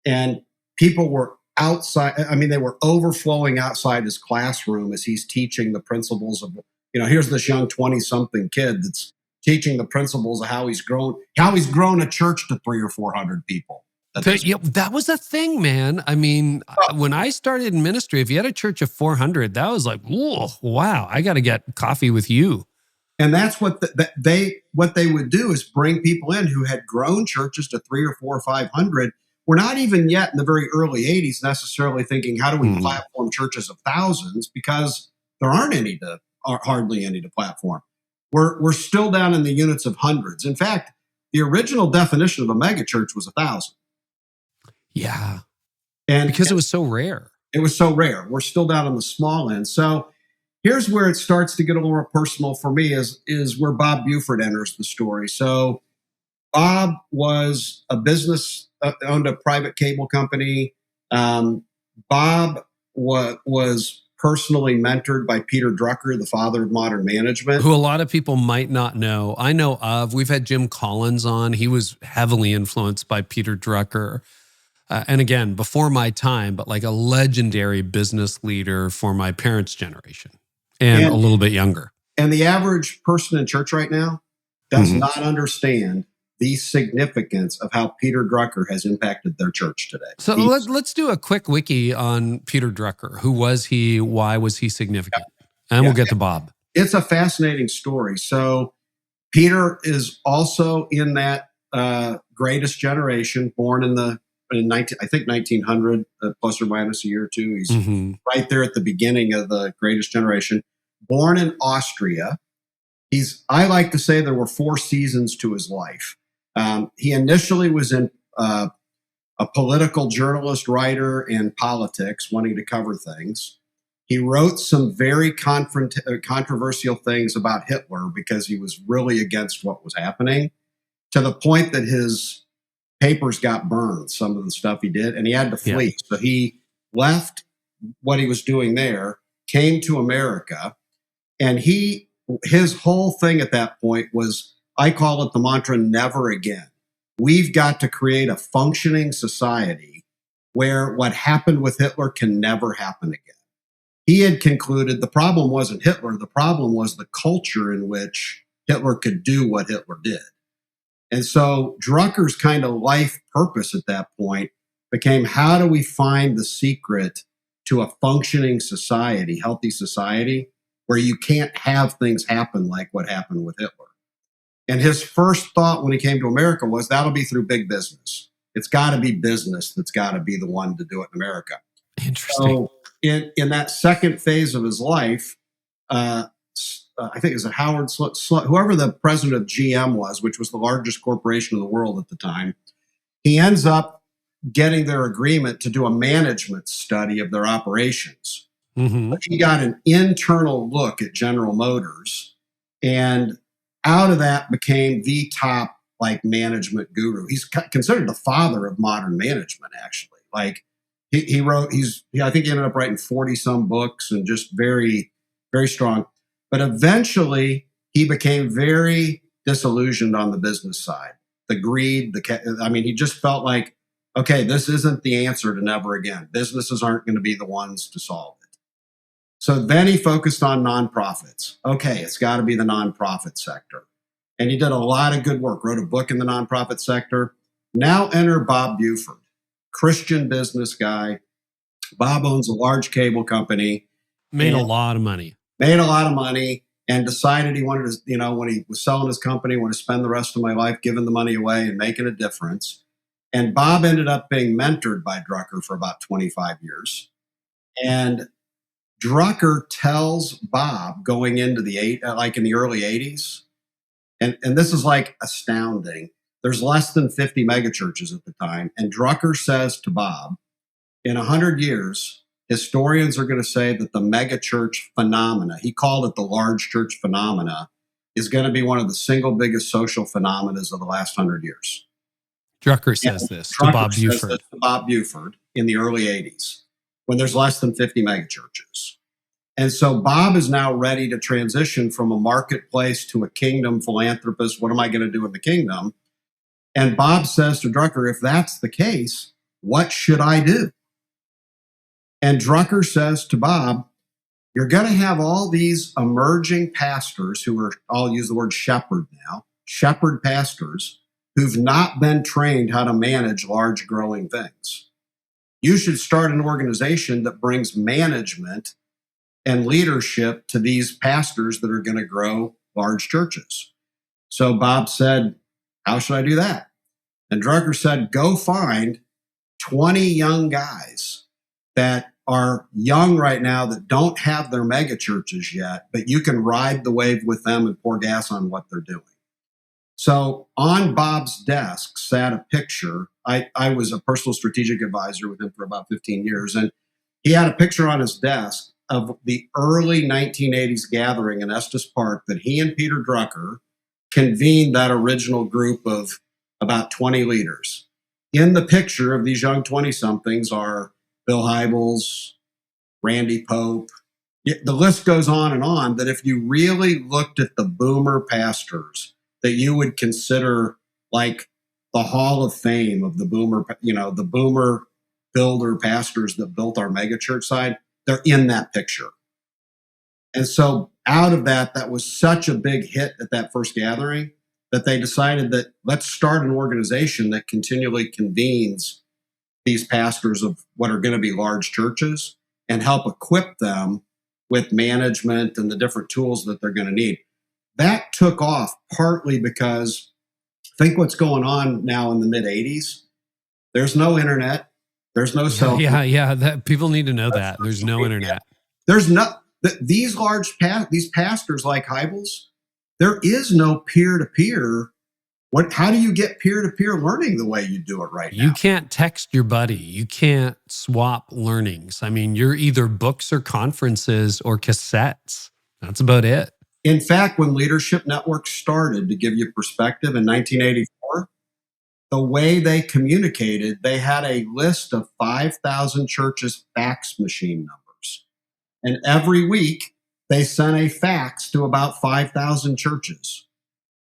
And people were outside. I mean, they were overflowing outside his classroom as he's teaching the principles of, here's this young 20-something kid that's teaching the principles of how he's grown a church to 300 or 400 people. That was a thing, man. I mean, when I started in ministry, if you had a church of 400, that was like, whoa, wow, I got to get coffee with you. And that's what they would do is bring people in who had grown churches to 300 or 400 or 500. We're not even yet in the very early 80s necessarily thinking, how do we platform churches of thousands? Because there aren't hardly any to platform. We're still down in the units of hundreds. In fact, the original definition of a megachurch was 1,000. Yeah. Because it was so rare. It was so rare. We're still down on the small end. So here's where it starts to get a little more personal for me is where Bob Buford enters the story. So Bob was a business, owned a private cable company. Bob was personally mentored by Peter Drucker, the father of modern management. Who a lot of people might not know. I know of. We've had Jim Collins on. He was heavily influenced by Peter Drucker. And again, before my time, but like a legendary business leader for my parents' generation and a little bit younger. And the average person in church right now does not understand the significance of how Peter Drucker has impacted their church today. So let's do a quick wiki on Peter Drucker. Who was he? Why was he significant? And we'll get to Bob. It's a fascinating story. So Peter is also in that greatest generation, born in 1900, plus or minus a year or two. He's right there at the beginning of the greatest generation. Born in Austria. I like to say there were 4 seasons to his life. He initially was in a political journalist, writer, and politics, wanting to cover things. He wrote some very controversial things about Hitler because he was really against what was happening, to the point that his papers got burned, some of the stuff he did, and he had to flee. So he left what he was doing there, came to America, and his whole thing at that point was, I call it the mantra, never again. We've got to create a functioning society where what happened with Hitler can never happen again. He had concluded the problem wasn't Hitler, the problem was the culture in which Hitler could do what Hitler did. And so Drucker's kind of life purpose at that point became, how do we find the secret to a functioning society, healthy society, where you can't have things happen like what happened with Hitler? And his first thought when he came to America was, that'll be through big business. It's got to be business that's got to be the one to do it in America. Interesting. So in that second phase of his life, I think it was Howard whoever the president of GM was, which was the largest corporation in the world at the time, he ends up getting their agreement to do a management study of their operations. Mm-hmm. But he got an internal look at General Motors, and out of that became the top management guru. He's considered the father of modern management, actually. He wrote, I think he ended up writing 40 some books and just very, very strong. But eventually he became very disillusioned on the business side. The greed, he just felt like, okay, this isn't the answer to never again. Businesses aren't going to be the ones to solve it. So then he focused on nonprofits. Okay, it's got to be the nonprofit sector. And he did a lot of good work, wrote a book in the nonprofit sector. Now enter Bob Buford, Christian business guy. Bob owns a large cable company. Made a lot of money. And decided he wanted to, when he was selling his company, want to spend the rest of my life giving the money away and making a difference. And Bob ended up being mentored by Drucker for about 25 years. And Drucker tells Bob going into in the early 80s, and this is astounding. There's less than 50 megachurches at the time. And Drucker says to Bob, in 100 years, historians are going to say that the megachurch phenomena, he called it the large church phenomena, is going to be one of the single biggest social phenomena of the last 100 years. Drucker says this to Bob Buford in the early 80s, when there's less than 50 megachurches. And so Bob is now ready to transition from a marketplace to a kingdom philanthropist. What am I going to do in the kingdom? And Bob says to Drucker, if that's the case, what should I do? And Drucker says to Bob, you're going to have all these emerging pastors who are, I'll use the word shepherd now, shepherd pastors who've not been trained how to manage large growing things. You should start an organization that brings management and leadership to these pastors that are going to grow large churches. So Bob said, how should I do that? And Drucker said, go find 20 young guys that are young right now that don't have their mega churches yet, but you can ride the wave with them and pour gas on what they're doing. So on Bob's desk sat a picture. I was a personal strategic advisor with him for about 15 years. And he had a picture on his desk of the early 1980s gathering in Estes Park that he and Peter Drucker convened that original group of about 20 leaders. In the picture of these young 20-somethings are Bill Hybels, Randy Pope. The list goes on, that if you really looked at the boomer pastors that you would consider like the Hall of Fame of the boomer, the boomer builder pastors that built our megachurch side, they're in that picture. And so out of that was such a big hit at that first gathering that they decided that let's start an organization that continually convenes these pastors of what are going to be large churches and help equip them with management and the different tools that they're going to need. That took off partly because think what's going on now in the mid 80s. There's no internet. There's no cell phone. Yeah. People need to know that there's no internet. There's these these pastors like Hybels, there is no peer-to-peer. How do you get peer-to-peer learning the way you do it right now? You can't text your buddy. You can't swap learnings. I mean, you're either books or conferences or cassettes. That's about it. In fact, when Leadership Network started, to give you perspective, in 1984, the way they communicated, they had a list of 5,000 churches' fax machine numbers. And every week, they sent a fax to about 5,000 churches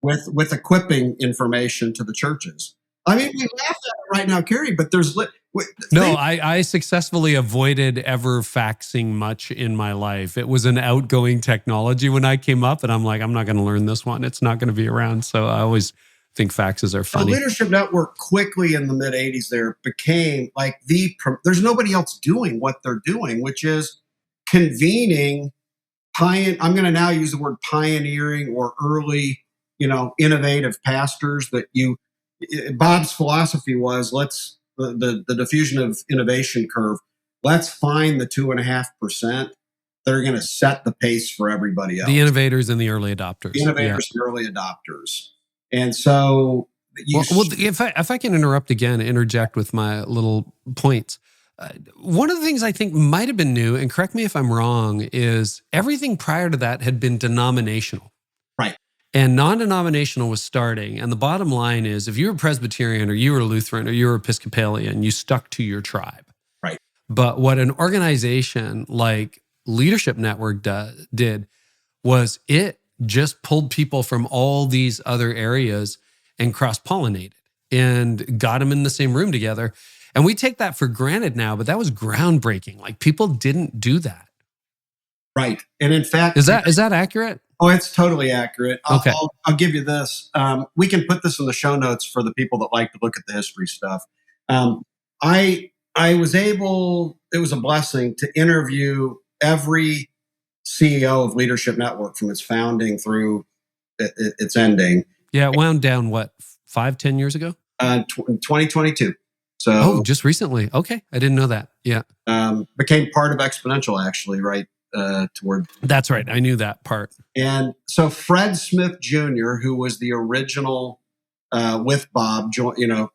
with equipping information to the churches. I mean, we laugh at it right now, Carey, but there's... I successfully avoided ever faxing much in my life. It was an outgoing technology when I came up, and I'm like, I'm not going to learn this one. It's not going to be around. So I always think faxes are funny. The Leadership Network quickly in the mid 80s there became like there's nobody else doing what they're doing, which is convening, I'm going to now use the word pioneering or early, innovative pastors Bob's philosophy was the diffusion of innovation curve. Let's find the 2.5% that are going to set the pace for everybody else. The innovators and the early adopters. And early adopters. And so... if I can interject with my little points. one of the things I think might have been new, and correct me if I'm wrong, is everything prior to that had been denominational. Right. And non-denominational was starting. And the bottom line is, if you were Presbyterian or you were Lutheran or you were Episcopalian, you stuck to your tribe. Right. But what an organization like Leadership Network did was it just pulled people from all these other areas and cross-pollinated and got them in the same room together. And we take that for granted now, but that was groundbreaking. Like, people didn't do that. Right. And in fact, is that accurate? Oh, it's totally accurate. Okay. I'll give you this. We can put this in the show notes for the people that like to look at the history stuff. I was able, it was a blessing to interview every CEO of Leadership Network from its founding through its ending. Yeah, it wound down, what, 5-10 years ago? 2022. So, just recently. Okay, I didn't know that. Yeah. Became part of Exponential, actually, right? Toward. That's right. I knew that part. And so Fred Smith Jr., who was the original with Bob,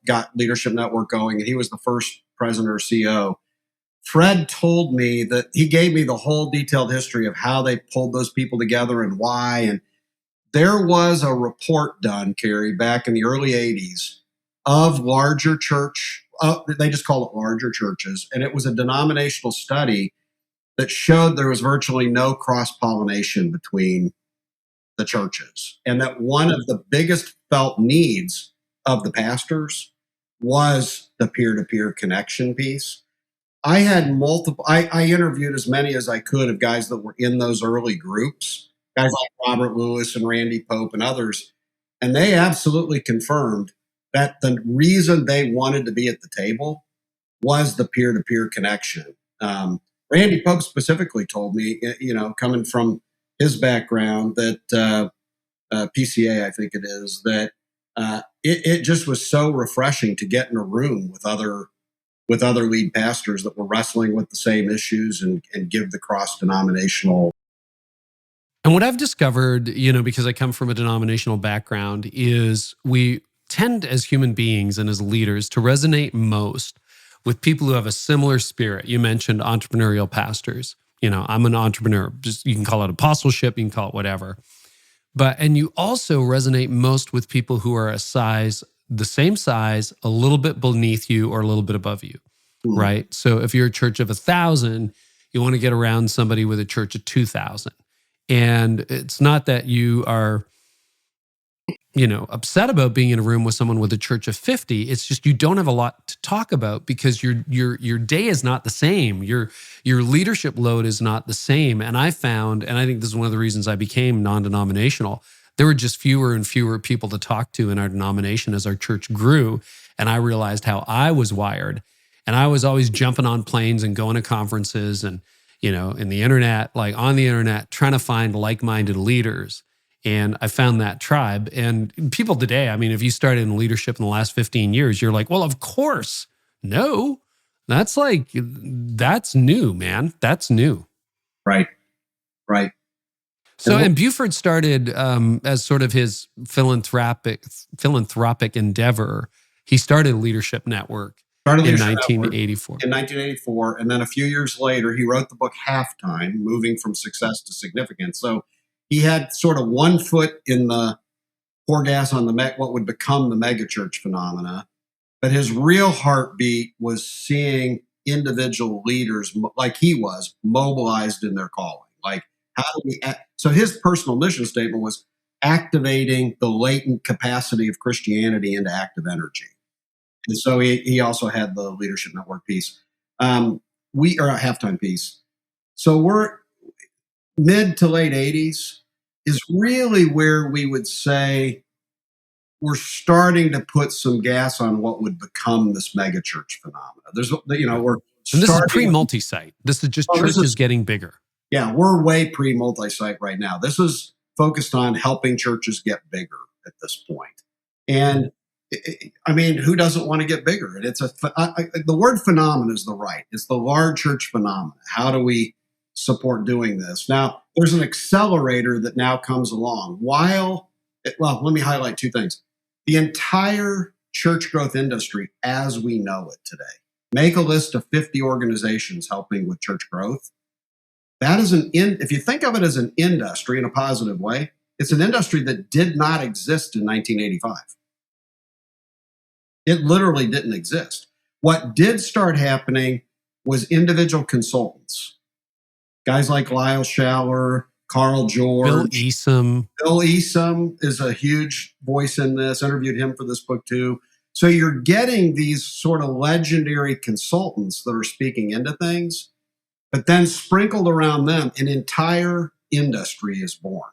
got Leadership Network going, and he was the first president or CEO. Fred told me that he gave me the whole detailed history of how they pulled those people together and why. And there was a report done, Carey, back in the early 80s of larger church. They just call it larger churches. And it was a denominational study that showed there was virtually no cross-pollination between the churches. And that one of the biggest felt needs of the pastors was the peer-to-peer connection piece. I had I interviewed as many as I could of guys that were in those early groups, guys like Robert Lewis and Randy Pope and others. And they absolutely confirmed that the reason they wanted to be at the table was the peer-to-peer connection. Randy Pope specifically told me, coming from his background, that PCA, I think it is, that it just was so refreshing to get in a room with other lead pastors that were wrestling with the same issues and give the cross-denominational. And what I've discovered, because I come from a denominational background, is we tend as human beings and as leaders to resonate most with people who have a similar spirit. You mentioned entrepreneurial pastors. I'm an entrepreneur. Just, you can call it apostleship, you can call it whatever. And you also resonate most with people who are the same size, a little bit beneath you or a little bit above you, right? So if you're a church of 1,000, you want to get around somebody with a church of 2,000. And it's not that you are upset about being in a room with someone with a church of 50. It's just you don't have a lot to talk about because your day is not the same. Your leadership load is not the same. And I found, and I think this is one of the reasons I became non-denominational, there were just fewer and fewer people to talk to in our denomination as our church grew. And I realized how I was wired. And I was always jumping on planes and going to conferences and, in the internet, on the internet, trying to find like-minded leaders. And I found that tribe. And people today, if you started in leadership in the last 15 years, you're like, well, of course. No, that's new, man. That's new. Right. So, and Buford started as sort of his philanthropic endeavor. He started Leadership Network in 1984. In 1984. And then a few years later, he wrote the book Halftime, Moving from Success to Significance. So he had sort of one foot in the pour gas on what would become the megachurch phenomena. But his real heartbeat was seeing individual leaders like he was mobilized in their calling. So his personal mission statement was activating the latent capacity of Christianity into active energy. And so he also had the Leadership Network piece. We are a halftime piece. So we're mid to late 80s is really where we would say we're starting to put some gas on what would become this megachurch phenomena. And this is pre-multi-site. This is just churches getting bigger. Yeah, we're way pre-multi-site right now. This is focused on helping churches get bigger at this point. And who doesn't want to get bigger? And it's the word phenomenon is it's the large church phenomenon. How do we support doing this? Now, there's an accelerator that now comes along. Let me highlight two things. The entire church growth industry as we know it today make a list of 50 organizations helping with church growth. That is if you think of it as an industry in a positive way, it's an industry that did not exist in 1985. It literally didn't exist. What did start happening was individual consultants. Guys like Lyle Schaller, Carl George. Bill Easom. Bill Easom is a huge voice in this. Interviewed him for this book too. So you're getting these sort of legendary consultants that are speaking into things, but then sprinkled around them, an entire industry is born.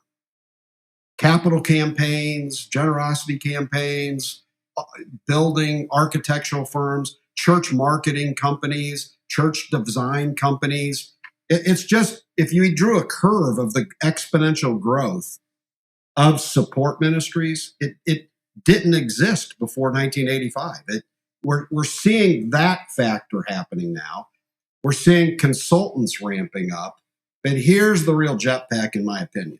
Capital campaigns, generosity campaigns, building architectural firms, church marketing companies, church design companies. It's just, if you drew a curve of the exponential growth of support ministries, it didn't exist before 1985. We're seeing that factor happening now. We're seeing consultants ramping up. But here's the real jetpack, in my opinion.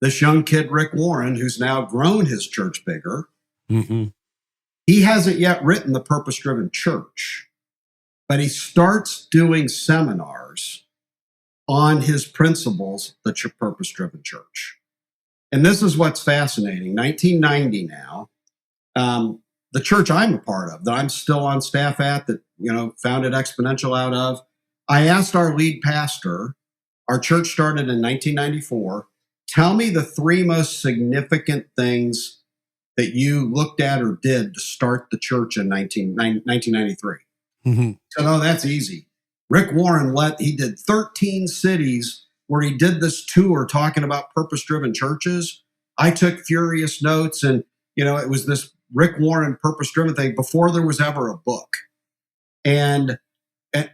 This young kid, Rick Warren, who's now grown his church bigger, he hasn't yet written The Purpose-Driven Church, but he starts doing seminars on his principles, the Purpose-Driven Church. And this is what's fascinating. 1990 now, the church I'm a part of, that I'm still on staff at, that founded Exponential out of, I asked our lead pastor, our church started in 1994, tell me the 3 most significant things that you looked at or did to start the church in 1993. So, no, that's easy. Rick Warren he did 13 cities where he did this tour talking about purpose-driven churches. I took furious notes, and, it was this Rick Warren purpose-driven thing before there was ever a book. And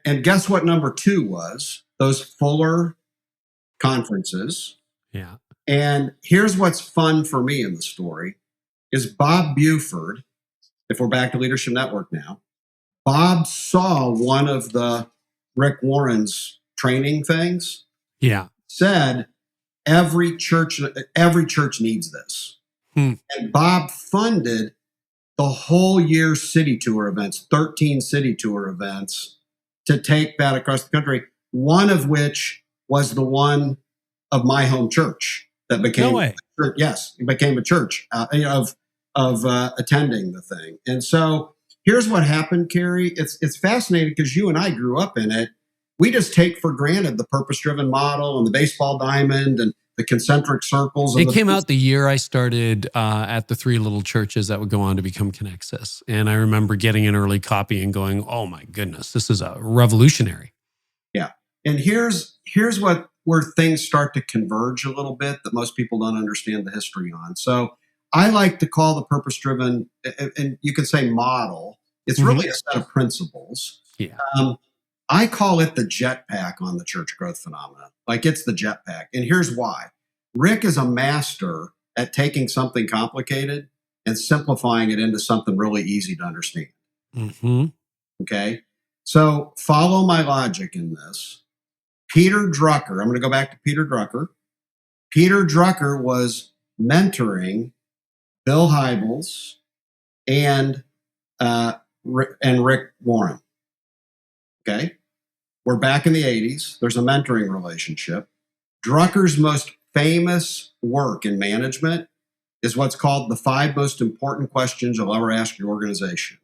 guess what number 2 was? Those Fuller conferences. Yeah. And here's what's fun for me in the story is Bob Buford, if we're back to Leadership Network now, Bob saw one of the Rick Warren's training things. Yeah. Said every church needs this. And Bob funded the whole year city tour events, 13 city tour events, to take that across the country, one of which was the one of my home church that became it became a church of attending the thing. And so here's what happened, Carey. It's fascinating because you and I grew up in it. We just take for granted the purpose-driven model and the baseball diamond and the concentric circles. It came out the year I started at the 3 little churches that would go on to become Connexus. And I remember getting an early copy and going, oh my goodness, this is a revolutionary. Yeah. And here's where things start to converge a little bit that most people don't understand the history on. So I like to call the purpose-driven, and you can say model, it's really a set of principles. Yeah. I call it the jetpack on the church growth phenomenon. Like, it's the jetpack. And here's why. Rick is a master at taking something complicated and simplifying it into something really easy to understand. Okay? So follow my logic in this. Peter Drucker, I'm going to go back to Peter Drucker. Peter Drucker was mentoring Bill Hybels and Rick Warren. Okay? We're back in the 80s. There's a mentoring relationship. Drucker's most famous work in management is what's called the 5 most important questions you'll ever ask your organization.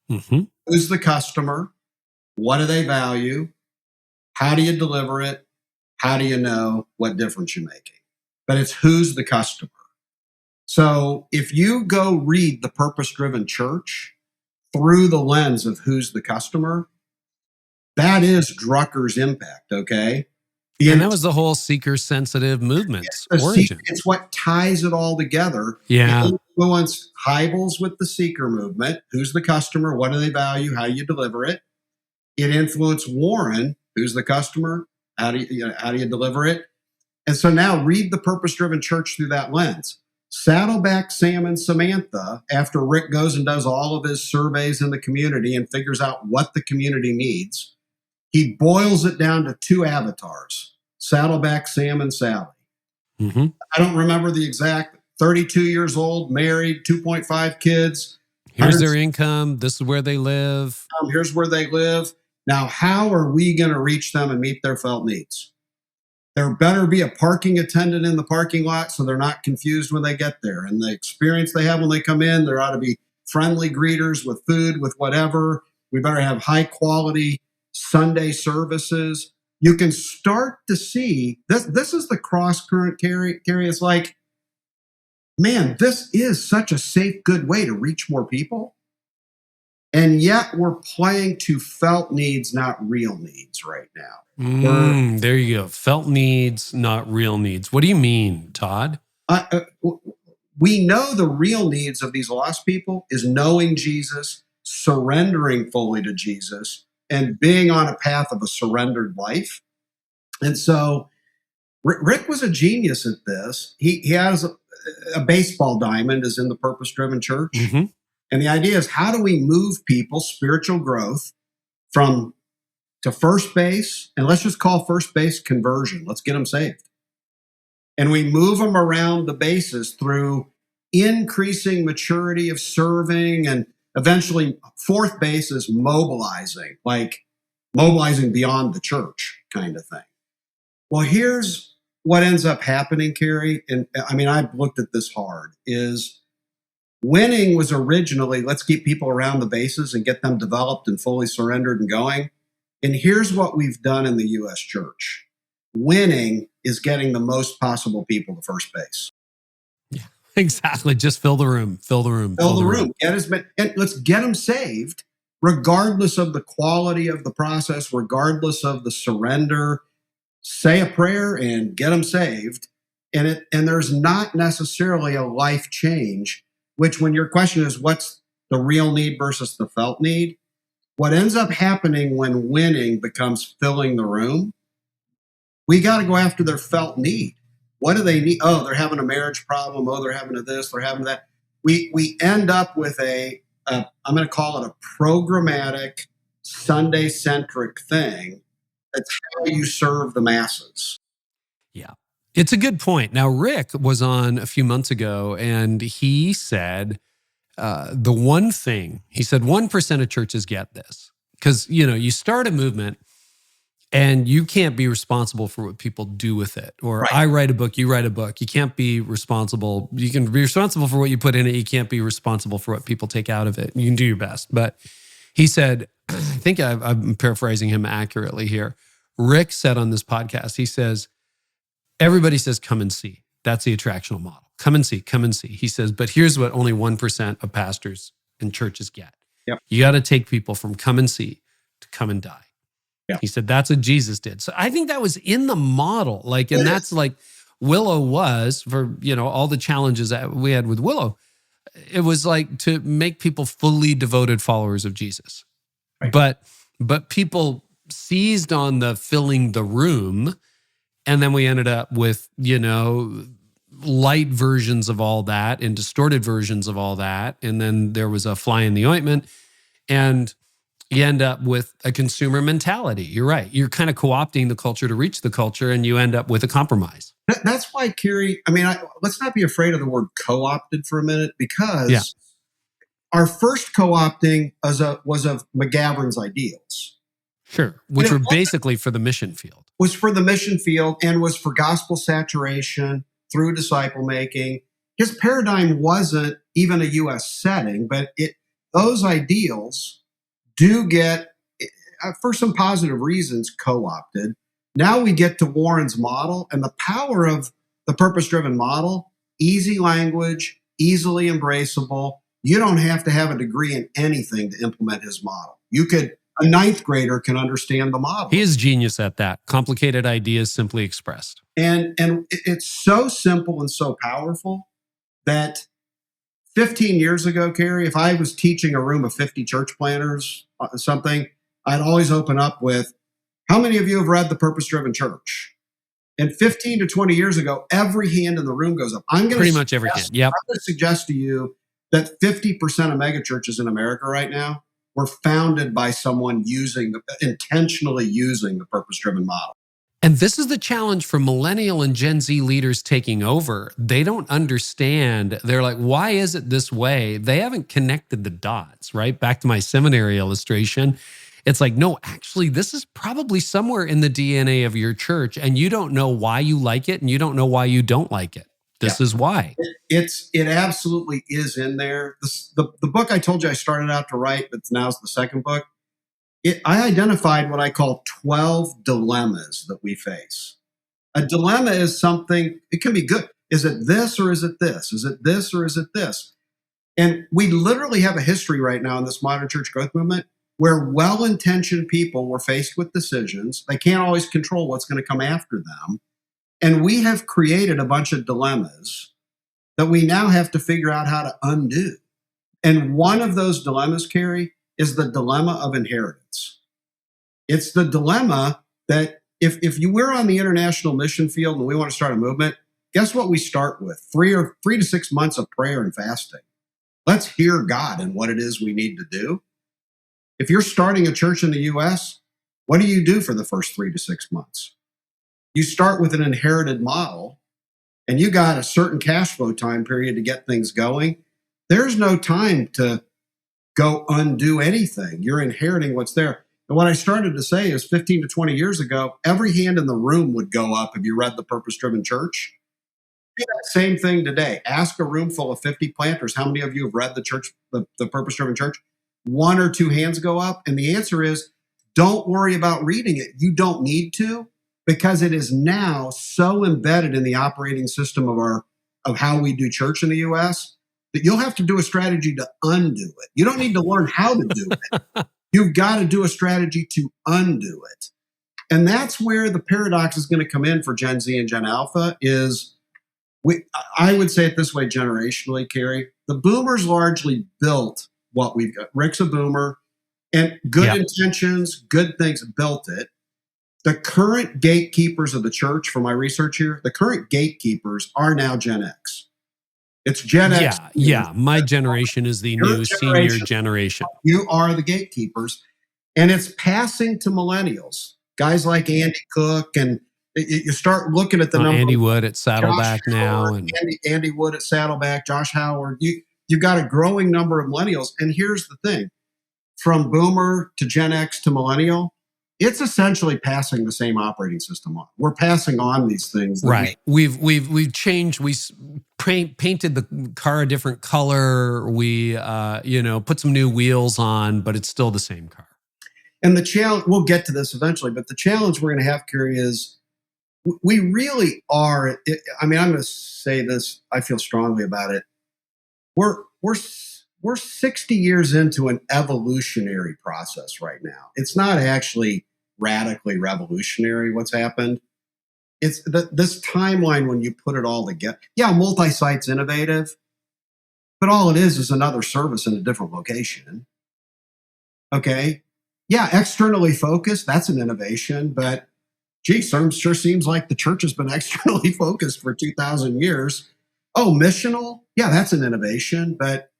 Who's the customer? What do they value? How do you deliver it? How do you know what difference you're making? But it's who's the customer. So if you go read The Purpose-Driven Church through the lens of who's the customer, that is Drucker's impact, okay? And that was the whole seeker-sensitive movement's origin. It's what ties it all together. Yeah. It influenced Hybels with the seeker movement. Who's the customer? What do they value? How do you deliver it? It influenced Warren. Who's the customer? How do you deliver it? And so now read The Purpose-Driven Church through that lens. Saddleback Sam and Samantha, after Rick goes and does all of his surveys in the community and figures out what the community needs, he boils it down to 2 avatars, Saddleback Sam and Sally. I don't remember the exact, 32 years old, married, 2.5 kids. Here's their income. This is where they live. Here's where they live. Now, how are we going to reach them and meet their felt needs? There better be a parking attendant in the parking lot so they're not confused when they get there. And the experience they have when they come in, there ought to be friendly greeters with food, with whatever. We better have high quality Sunday services. You can start to see this. This is the cross current, Carey. It's like, man, this is such a safe, good way to reach more people. And yet we're playing to felt needs, not real needs right now. There you go. Felt needs, not real needs. What do you mean, Todd? We know the real needs of these lost people is knowing Jesus, surrendering fully to Jesus, and being on a path of a surrendered life. And so Rick was a genius at this. He has a baseball diamond is in the purpose-driven church. Mm-hmm. And the idea is, how do we move people, spiritual growth, to first base? And let's just call first base conversion. Let's get them saved. And we move them around the bases through increasing maturity of serving, and eventually fourth base is mobilizing, like mobilizing beyond the church kind of thing. Well, here's what ends up happening, Carey. And I mean, I've looked at this hard, is winning was originally, let's keep people around the bases and get them developed and fully surrendered and going. And here's what we've done in the U.S. church. Winning is getting the most possible people to first base. Yeah, exactly. Just fill the room. Fill the room. And let's get them saved, regardless of the quality of the process, regardless of the surrender. Say a prayer and get them saved. And there's not necessarily a life change, which, when your question is what's the real need versus the felt need, what ends up happening when winning becomes filling the room, we got to go after their felt need. What do they need? Oh, they're having a marriage problem. Oh, they're having this, they're having that. We end up with I'm going to call it a programmatic, Sunday-centric thing. That's how you serve the masses. Yeah. It's a good point. Now, Rick was on a few months ago, and he said the one thing, he said 1% of churches get this. Because, you start a movement and you can't be responsible for what people do with it. Or right. I write a book, you write a book. You can't be responsible. You can be responsible for what you put in it. You can't be responsible for what people take out of it. You can do your best. But he said, I think I'm paraphrasing him accurately here. Rick said on this podcast, he says, everybody says, come and see. That's the attractional model. Come and see, come and see. He says, but here's what only 1% of pastors and churches get. Yep. You got to take people from come and see to come and die. Yep. He said, that's what Jesus did. So I think that was in the model. And that's like Willow was for, all the challenges that we had with Willow. It was like to make people fully devoted followers of Jesus. Right. But people seized on the filling the room. And then we ended up with, light versions of all that and distorted versions of all that. And then there was a fly in the ointment. And you end up with a consumer mentality. You're right. You're kind of co-opting the culture to reach the culture, and you end up with a compromise. That's why, Carey, let's not be afraid of the word co-opted for a minute, because our first co-opting was of McGavran's ideals. Sure, which were basically for the mission field. Was for the mission field and was for gospel saturation through disciple making. His paradigm wasn't even a U.S. setting, but those ideals do get, for some positive reasons, co-opted. Now we get to Warren's model, and the power of the purpose-driven model, easy language, easily embraceable. You don't have to have a degree in anything to implement his model. A ninth grader can understand the model. He is genius at that. Complicated ideas simply expressed. And it's so simple and so powerful that 15 years ago, Carey, if I was teaching a room of 50 church planners something, I'd always open up with, how many of you have read The Purpose-Driven Church? And 15 to 20 years ago, every hand in the room goes up. Pretty much every hand. Yep. I'm going to suggest to you that 50% of megachurches in America right now were founded by someone intentionally using the purpose-driven model. And this is the challenge for millennial and Gen Z leaders taking over. They don't understand. They're like, why is it this way? They haven't connected the dots, right? Back to my seminary illustration. It's like, no, actually, this is probably somewhere in the DNA of your church, and you don't know why you like it, and you don't know why you don't like it. This is why. It absolutely is in there. The book I told you I started out to write, but now's the second book. I identified what I call 12 dilemmas that we face. A dilemma is something, it can be good. Is it this or is it this? Is it this or is it this? And we literally have a history right now in this modern church growth movement where well-intentioned people were faced with decisions. They can't always control what's going to come after them. And we have created a bunch of dilemmas that we now have to figure out how to undo. And one of those dilemmas, Carey, is the dilemma of inheritance. It's the dilemma that if you were on the international mission field and we want to start a movement, guess what we start with? 3 to 6 months of prayer and fasting. Let's hear God and what it is we need to do. If you're starting a church in the U.S., what do you do for the first 3 to 6 months? You start with an inherited model, and you got a certain cash flow time period to get things going. There's no time to go undo anything. You're inheriting what's there. And what I started to say is 15 to 20 years ago, every hand in the room would go up if you read The Purpose-Driven Church. Do that same thing today. Ask a room full of 50 planters, how many of you have read the Purpose-Driven Church? 1 or 2 hands go up. And the answer is, don't worry about reading it. You don't need to, because it is now so embedded in the operating system of how we do church in the U.S. that you'll have to do a strategy to undo it. You don't need to learn how to do it. You've got to do a strategy to undo it. And that's where the paradox is going to come in for Gen Z and Gen Alpha is, I would say it this way generationally, Carey, the boomers largely built what we've got. Rick's a boomer, and good intentions, good things built it. The current gatekeepers of the church, from my research here, the current gatekeepers are now Gen X. It's Gen X. Yeah. My generation is the new senior generation. You are the gatekeepers. And it's passing to millennials. Guys like Andy Cook, and you start looking at the number. Andy Wood at Saddleback now. And Andy Wood at Saddleback, Josh Howard. You've got a growing number of millennials. And here's the thing. From boomer to Gen X to millennial, it's essentially passing the same operating system on. We're passing on these things. Right. We've changed. We painted the car a different color. We put some new wheels on, but it's still the same car. And the challenge, we'll get to this eventually, but the challenge we're going to have, Carey, is we really are. I'm going to say this. I feel strongly about it. We're 60 years into an evolutionary process right now. It's not actually radically revolutionary what's happened. It's this timeline when you put it all together. Yeah, multi-site's innovative, but all it is another service in a different location. Okay. Yeah, externally focused, that's an innovation, but gee, sure seems like the church has been externally focused for 2,000 years. Oh, missional? Yeah, that's an innovation, but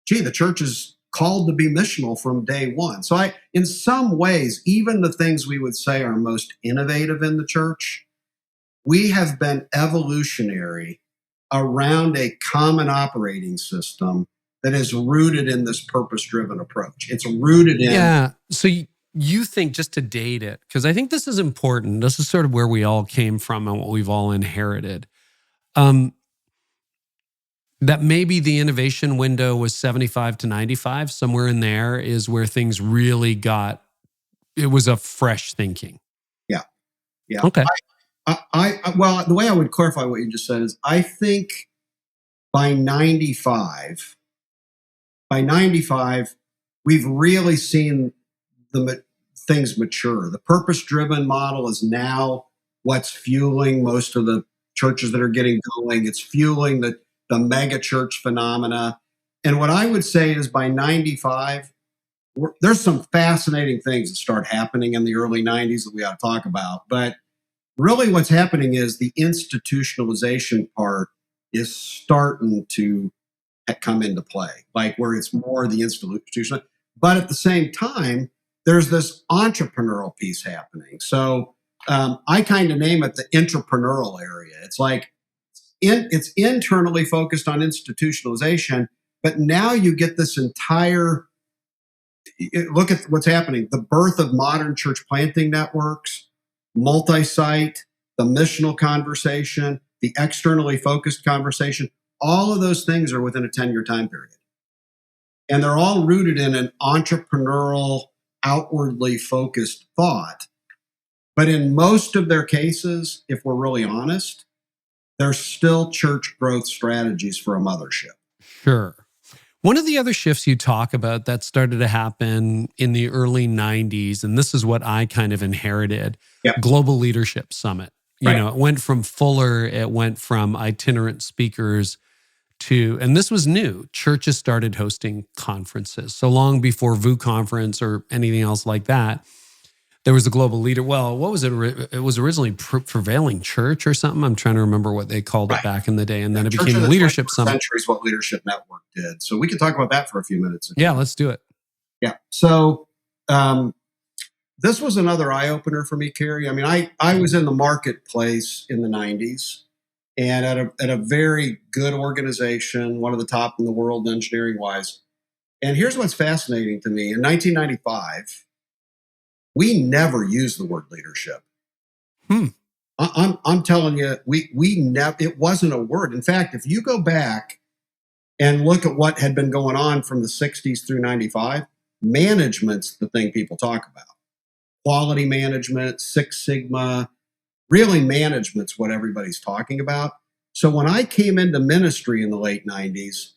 gee, the church is called to be missional from day one. So in some ways, even the things we would say are most innovative in the church, we have been evolutionary around a common operating system that is rooted in this purpose-driven approach. It's rooted in... Yeah, so you think, just to date it, because I think this is important. This is sort of where we all came from and what we've all inherited. That maybe the innovation window was 75 to 95, somewhere in there is where things really it was a fresh thinking. Yeah. Okay. Well, the way I would clarify what you just said is I think by 95, we've really seen the things mature. The purpose-driven model is now what's fueling most of the churches that are getting going. It's fueling the mega church phenomena. And what I would say is by 95, there's some fascinating things that start happening in the early 90s that we ought to talk about. But really what's happening is the institutionalization part is starting to come into play, like where it's more the institutional. But at the same time, there's this entrepreneurial piece happening. So I kind of name it the entrepreneurial area. It's like it's internally focused on institutionalization, but now you get this entire look at what's happening. The birth of modern church planting networks, multi-site, the missional conversation, the externally focused conversation, all of those things are within a 10-year time period. And they're all rooted in an entrepreneurial, outwardly focused thought. But in most of their cases, if we're really honest, they're still church growth strategies for a mothership. Sure. One of the other shifts you talk about that started to happen in the early 90s, and this is what I kind of inherited, Global Leadership Summit. You know, it went from Fuller, it went from itinerant speakers to, and this was new, churches started hosting conferences. So long before VU Conference or anything else like that, there was a global leader. Well, what was it? It was originally Prevailing Church or something. I'm trying to remember what they called it back in the day. And then it became the Leadership Summit. Century is what Leadership Network did. So we can talk about that for a few minutes. Yeah, let's do it. Yeah. So this was another eye-opener for me, Carey. I mean, I was in the marketplace in the 90s and at a very good organization, one of the top in the world engineering-wise. And here's what's fascinating to me. In 1995, we never used the word leadership. I'm telling you, we never. It wasn't a word. In fact, if you go back and look at what had been going on from the 60s through 95, management's the thing people talk about. Quality management, Six Sigma, really management's what everybody's talking about. So when I came into ministry in the late 90s,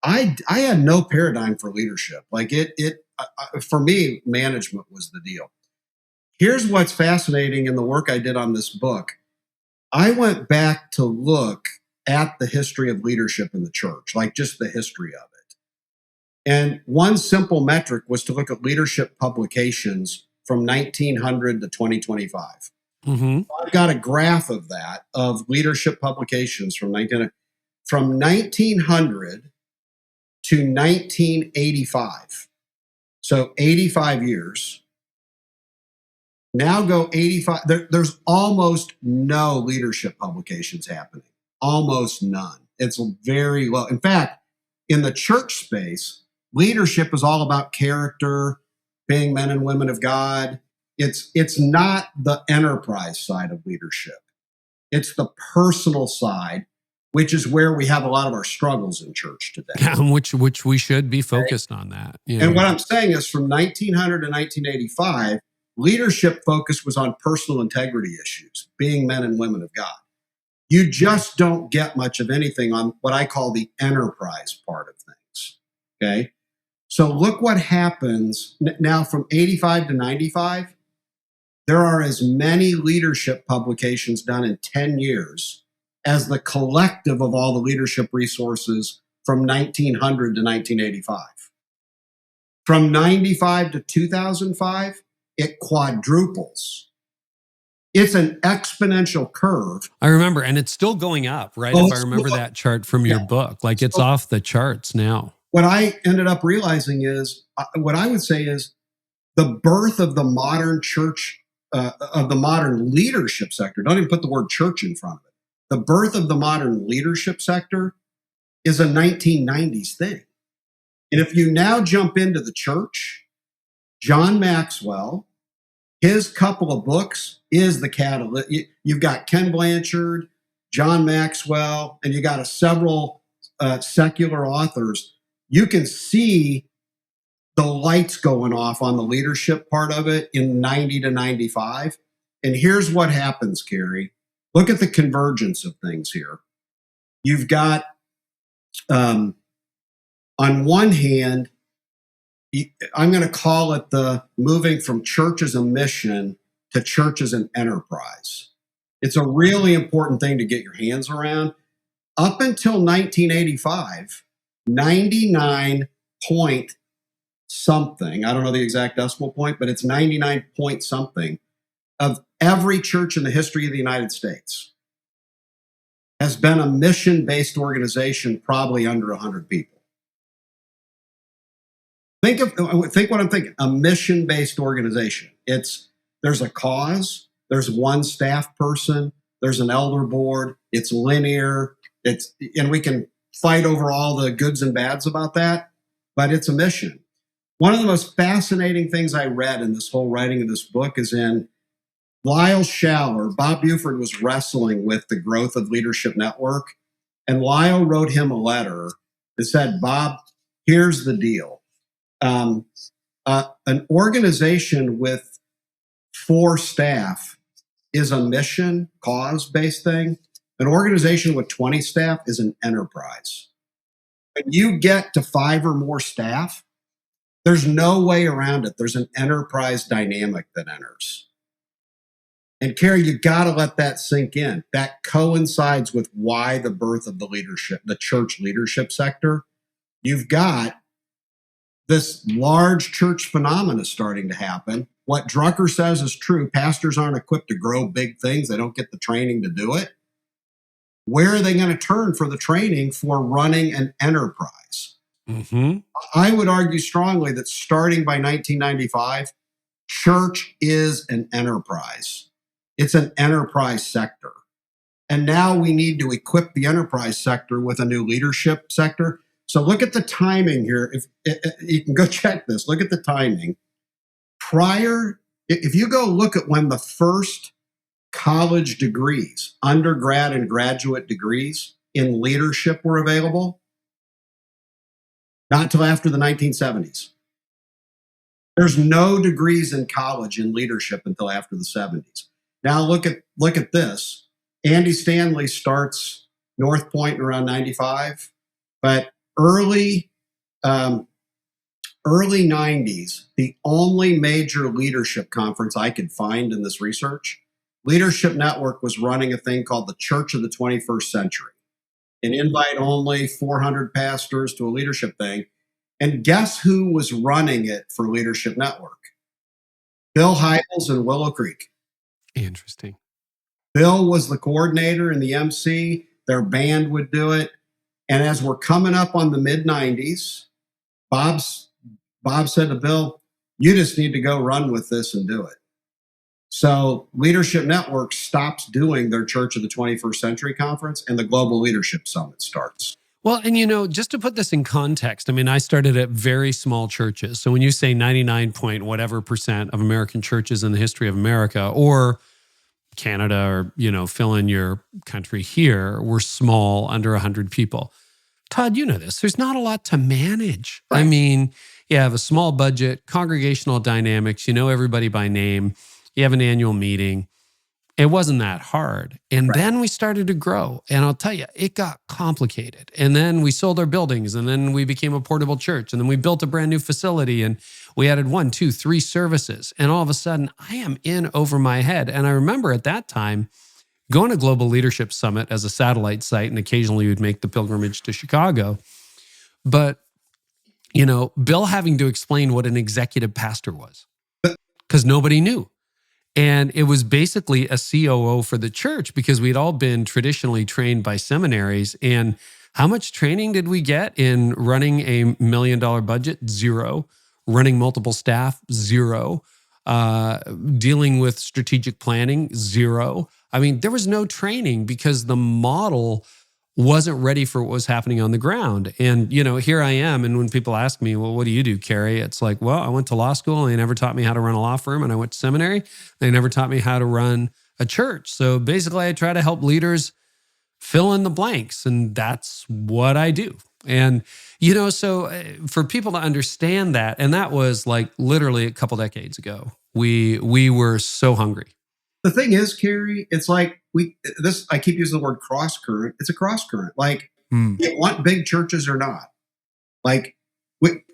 I had no paradigm for leadership. Like for me, management was the deal. Here's what's fascinating in the work I did on this book. I went back to look at the history of leadership in the church, like just the history of it. And one simple metric was to look at leadership publications from 1900 to 2025. I've got a graph of that, of leadership publications from 1900 to 1985. So 85 years. Now go 85. There's almost no leadership publications happening. Almost none. It's very low. In fact, in the church space, leadership is all about character, being men and women of God. It's not the enterprise side of leadership. It's the personal side, which is where we have a lot of our struggles in church today. Yeah, which we should be focused on that. You know? And what I'm saying is from 1900 to 1985, leadership focus was on personal integrity issues, being men and women of God. You just don't get much of anything on what I call the enterprise part of things. Okay. So look what happens now from 85 to 95. There are as many leadership publications done in 10 years as the collective of all the leadership resources from 1900 to 1985. From 95 to 2005, it quadruples. It's an exponential curve. I remember, and it's still going up, right? If I remember that chart from your book, like it's off the charts now. What I ended up realizing is, what I would say is the birth of the modern church, of the modern leadership sector, don't even put the word church in front of it. The birth of the modern leadership sector is a 1990s thing. And if you now jump into the church, John Maxwell, his couple of books is the catalyst. You've got Ken Blanchard, John Maxwell, and you got several secular authors. You can see the lights going off on the leadership part of it in 90 to 95. And here's what happens, Carey. Look at the convergence of things here. You've got, on one hand, I'm going to call it the moving from church as a mission to church as an enterprise. It's a really important thing to get your hands around. Up until 1985, 99 point something, I don't know the exact decimal point, but it's 99 point something of every church in the history of the United States has been a mission-based organization, probably under 100 people. Think what I'm thinking, a mission-based organization. There's a cause, There's one staff person. There's an elder board. It's linear. And we can fight over all the goods and bads about that, but it's a mission. One of the most fascinating things I read in this whole writing of this book is in Lyle Schaller. Bob Buford was wrestling with the growth of Leadership Network, and Lyle wrote him a letter that said, Bob, here's the deal. An organization with 4 staff is a mission, cause-based thing. An organization with 20 staff is an enterprise. When you get to 5 or more staff, there's no way around it. There's an enterprise dynamic that enters. And Carey, you got to let that sink in. That coincides with why the birth of the church leadership sector. You've got this large church phenomena starting to happen. What Drucker says is true. Pastors aren't equipped to grow big things. They don't get the training to do it. Where are they going to turn for the training for running an enterprise? Mm-hmm. I would argue strongly that starting by 1995, church is an enterprise. It's an enterprise sector. And now we need to equip the enterprise sector with a new leadership sector. So look at the timing here. If you can go check this, look at the timing. If you go look at when the first college degrees, undergrad and graduate degrees in leadership were available, not until after the 1970s. There's no degrees in college in leadership until after the 70s. Now look at this. Andy Stanley starts North Point around 95, but early 90s, the only major leadership conference I could find in this research, Leadership Network was running a thing called the Church of the 21st Century, an invite only 400 pastors to a leadership thing. And guess who was running it for Leadership Network? Bill Hybels in Willow Creek. Interesting. Bill was the coordinator and the MC. Their band would do it. And as we're coming up on the mid-90s, Bob said to Bill, you just need to go run with this and do it. So Leadership Network stops doing their Church of the 21st Century conference, and the Global Leadership Summit starts. Well, and just to put this in context, I mean, I started at very small churches. So when you say 99 point whatever % of American churches in the history of America or Canada or, fill in your country here, were small, under 100 people. Todd, you know this. There's not a lot to manage. Right. I mean, you have a small budget, congregational dynamics, you know everybody by name, you have an annual meeting. It wasn't that hard. And then we started to grow. And I'll tell you, it got complicated. And then we sold our buildings, and then we became a portable church. And then we built a brand new facility, and we added 1, 2, 3 services. And all of a sudden, I am in over my head. And I remember at that time going to Global Leadership Summit as a satellite site, and occasionally we'd make the pilgrimage to Chicago. But, Bill having to explain what an executive pastor was because nobody knew. And it was basically a COO for the church because we'd all been traditionally trained by seminaries. And how much training did we get in running a $1 million budget? 0. Running multiple staff? 0. Dealing with strategic planning? 0. I mean, there was no training because the model wasn't ready for what was happening on the ground. And, here I am. And when people ask me, well, what do you do, Carey? It's like, well, I went to law school and they never taught me how to run a law firm. And I went to seminary. They never taught me how to run a church. So basically I try to help leaders fill in the blanks. And that's what I do. And, so for people to understand that, and that was like literally a couple decades ago, we were so hungry. The thing is, Carey, it's like I keep using the word cross current. It's a cross current. Like, you want big churches or not? Like,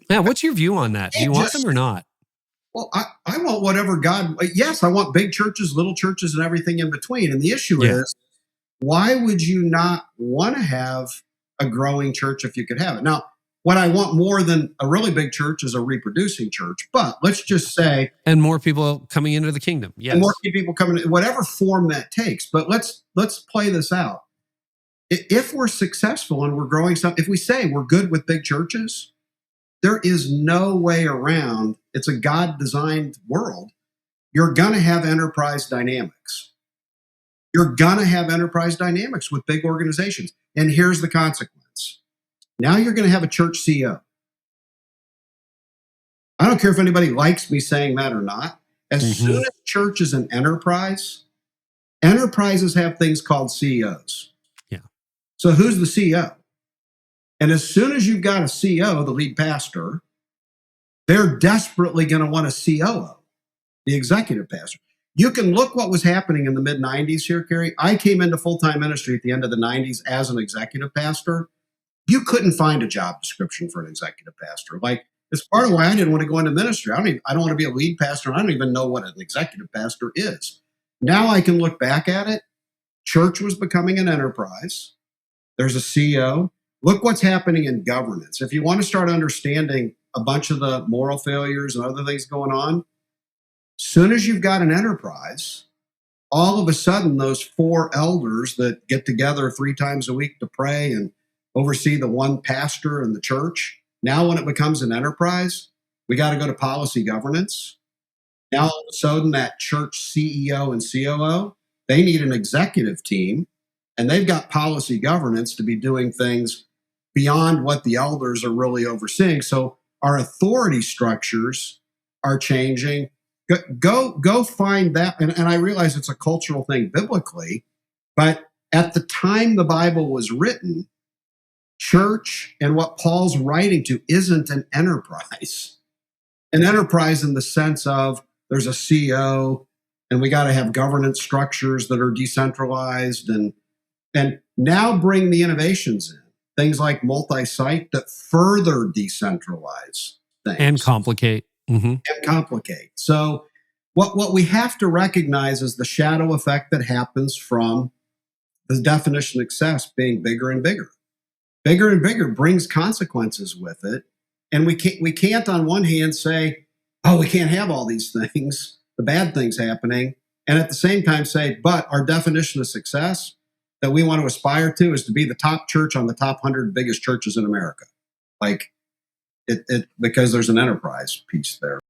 what's your view on that? Do you want them or not? Well, I want whatever God. Yes, I want big churches, little churches, and everything in between. And the issue is, why would you not want to have a growing church if you could have it? Now, what I want more than a really big church is a reproducing church. But let's just say, and more people coming into the kingdom. Yes, and more people coming in, whatever form that takes. But let's play this out. If we're successful and we're growing if we say we're good with big churches, there is no way around. It's a God-designed world. you're going to have enterprise dynamics. You're going to have enterprise dynamics with big organizations. And here's the consequence. Now you're going to have a church CEO. I don't care if anybody likes me saying that or not. As soon as church is an enterprise, enterprises have things called CEOs. Yeah. So who's the CEO? And as soon as you've got a CEO, the lead pastor, they're desperately going to want a COO, the executive pastor. You can look what was happening in the mid-90s here, Carey. I came into full-time ministry at the end of the 90s as an executive pastor. You couldn't find a job description for an executive pastor. Like, it's part of why I didn't want to go into ministry. I don't want to be a lead pastor. I don't even know what an executive pastor is. Now I can look back at it. Church was becoming an enterprise. There's a CEO. Look what's happening in governance. If you want to start understanding a bunch of the moral failures and other things going on, soon as you've got an enterprise, all of a sudden those 4 elders that get together 3 times a week to pray and oversee the one pastor in the church, now when it becomes an enterprise, we got to go to policy governance. Now all of a sudden that church CEO and COO, they need an executive team, and they've got policy governance to be doing things beyond what the elders are really overseeing. So our authority structures are changing. Go find that. And I realize it's a cultural thing biblically, but at the time the Bible was written, church and what Paul's writing to isn't an enterprise. An enterprise in the sense of there's a CEO and we got to have governance structures that are decentralized and now bring the innovations in. Things like multi-site that further decentralize things. And complicate. And complicate. So what we have to recognize is the shadow effect that happens from the definition of success being bigger and bigger. Bigger and bigger brings consequences with it. And we can't on one hand say, oh, we can't have all these things, the bad things happening, and at the same time say, but our definition of success that we want to aspire to is to be the top church on the top 100 biggest churches in America. Like it because there's an enterprise piece there.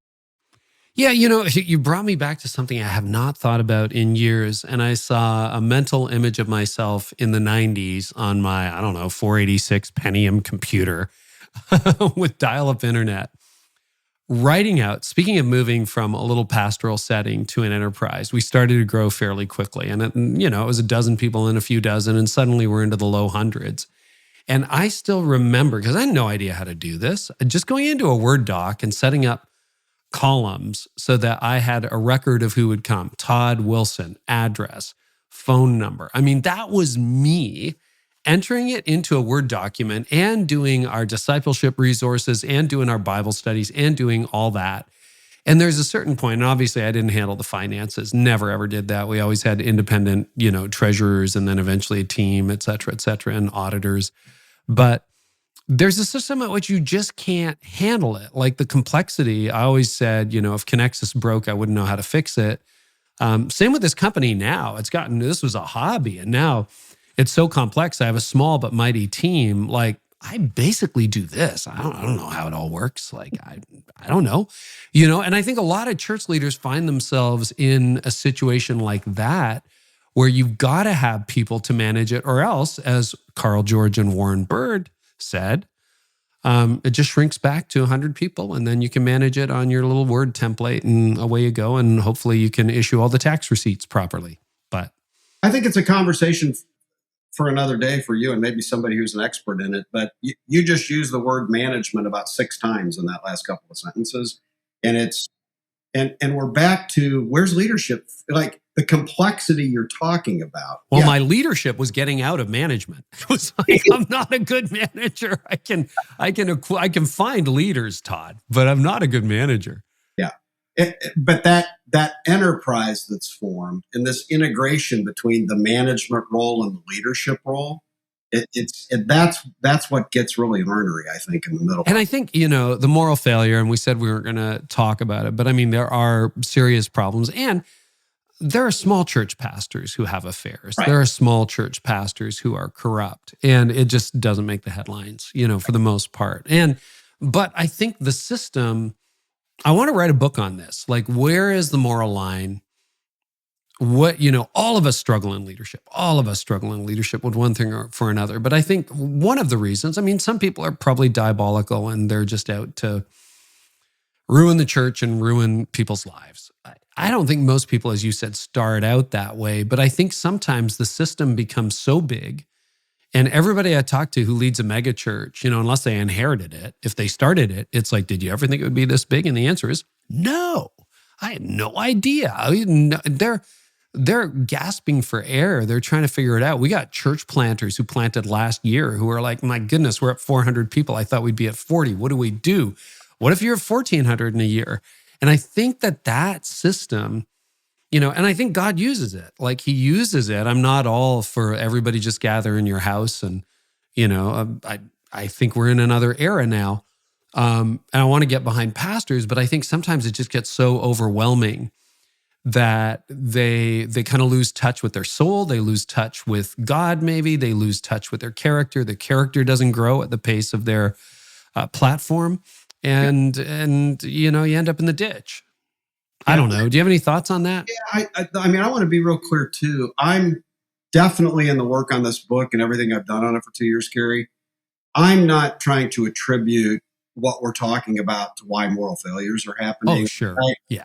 Yeah, you brought me back to something I have not thought about in years. And I saw a mental image of myself in the 90s on my, 486 Pentium computer with dial-up internet. Writing out, speaking of moving from a little pastoral setting to an enterprise, we started to grow fairly quickly. And it was a dozen people and a few dozen, and suddenly we're into the low hundreds. And I still remember, because I had no idea how to do this, just going into a Word doc and setting up columns so that I had a record of who would come. Todd Wilson, address, phone number. I mean, that was me entering it into a Word document and doing our discipleship resources and doing our Bible studies and doing all that. And there's a certain point, and obviously I didn't handle the finances, never ever did that. We always had independent, treasurers and then eventually a team, et cetera, and auditors. But there's a system at which you just can't handle it. Like the complexity, I always said, if Connexus broke, I wouldn't know how to fix it. Same with this company now. This was a hobby, and now it's so complex. I have a small but mighty team. Like, I basically do this. I don't know how it all works. Like, I don't know, and I think a lot of church leaders find themselves in a situation like that, where you've got to have people to manage it, or else, as Carl George and Warren Bird said, it just shrinks back to 100 people, and then you can manage it on your little Word template, and away you go, and hopefully you can issue all the tax receipts properly. But I think it's a conversation for another day for you and maybe somebody who's an expert in it, but you just used the word management about 6 times in that last couple of sentences, and and we're back to where's leadership, like the complexity you're talking about. Well, my leadership was getting out of management. It was like, I'm not a good manager. I can find leaders, Todd, but I'm not a good manager. Yeah. But that enterprise that's formed and this integration between the management role and the leadership role, that's what gets really ornery, I think, in the middle. And I think, the moral failure, and we said we weren't going to talk about it, but I mean, there are serious problems. And there are small church pastors who have affairs. Right. There are small church pastors who are corrupt. And it just doesn't make the headlines, for the most part. But I think the system I want to write a book on this. Like, where is the moral line? All of us struggle in leadership. All of us struggle in leadership with one thing or for another. But I think one of the reasons, some people are probably diabolical and they're just out to ruin the church and ruin people's lives. I don't think most people, as you said, start out that way. But I think sometimes the system becomes so big, and everybody I talk to who leads a mega church, unless they inherited it, if they started it, it's like, did you ever think it would be this big? And the answer is no. I had no idea. They're gasping for air. They're trying to figure it out. We got church planters who planted last year who are like, my goodness, we're at 400 people. I thought we'd be at 40. What do we do? What if you're at 1,400 in a year? And I think that system, and I think God uses it. Like he uses it. I'm not all for everybody just gather in your house. And, I think we're in another era now. And I want to get behind pastors, but I think sometimes it just gets so overwhelming that they kind of lose touch with their soul. They lose touch with God, maybe. They lose touch with their character. The character doesn't grow at the pace of their platform. And you end up in the ditch. I don't know. Do you have any thoughts on that? Yeah, I want to be real clear too. I'm definitely in the work on this book and everything I've done on it for 2 years, Carey. I'm not trying to attribute what we're talking about to why moral failures are happening. Oh, sure. Yeah.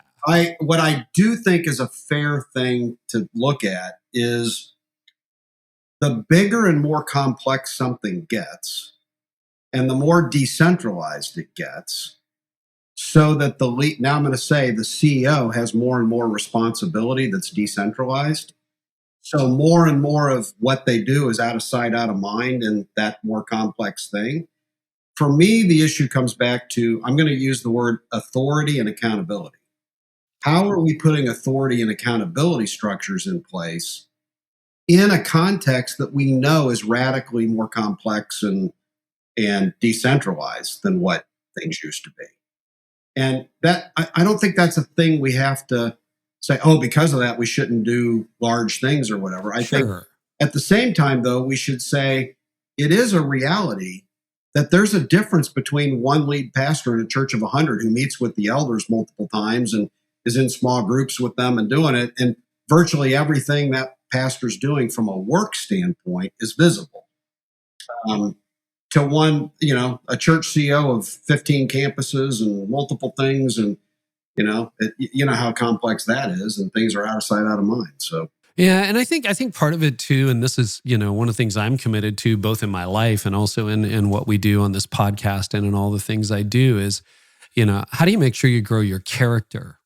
What I do think is a fair thing to look at is the bigger and more complex something gets, and the more decentralized it gets, so that now I'm going to say the CEO has more and more responsibility that's decentralized. So more and more of what they do is out of sight, out of mind, and that more complex thing. For me, the issue comes back to, I'm going to use the word authority and accountability. How are we putting authority and accountability structures in place in a context that we know is radically more complex and decentralized than what things used to be? And that I don't think that's a thing we have to say, oh, because of that, we shouldn't do large things or whatever. I think at the same time, though, we should say it is a reality that there's a difference between one lead pastor in a church of 100 who meets with the elders multiple times and is in small groups with them and doing it, and virtually everything that pastor's doing from a work standpoint is visible. To one, a church CEO of 15 campuses and multiple things, and how complex that is, and things are out of sight, out of mind. So yeah, and I think part of it too, and this is one of the things I'm committed to, both in my life and also in what we do on this podcast and in all the things I do, is how do you make sure you grow your character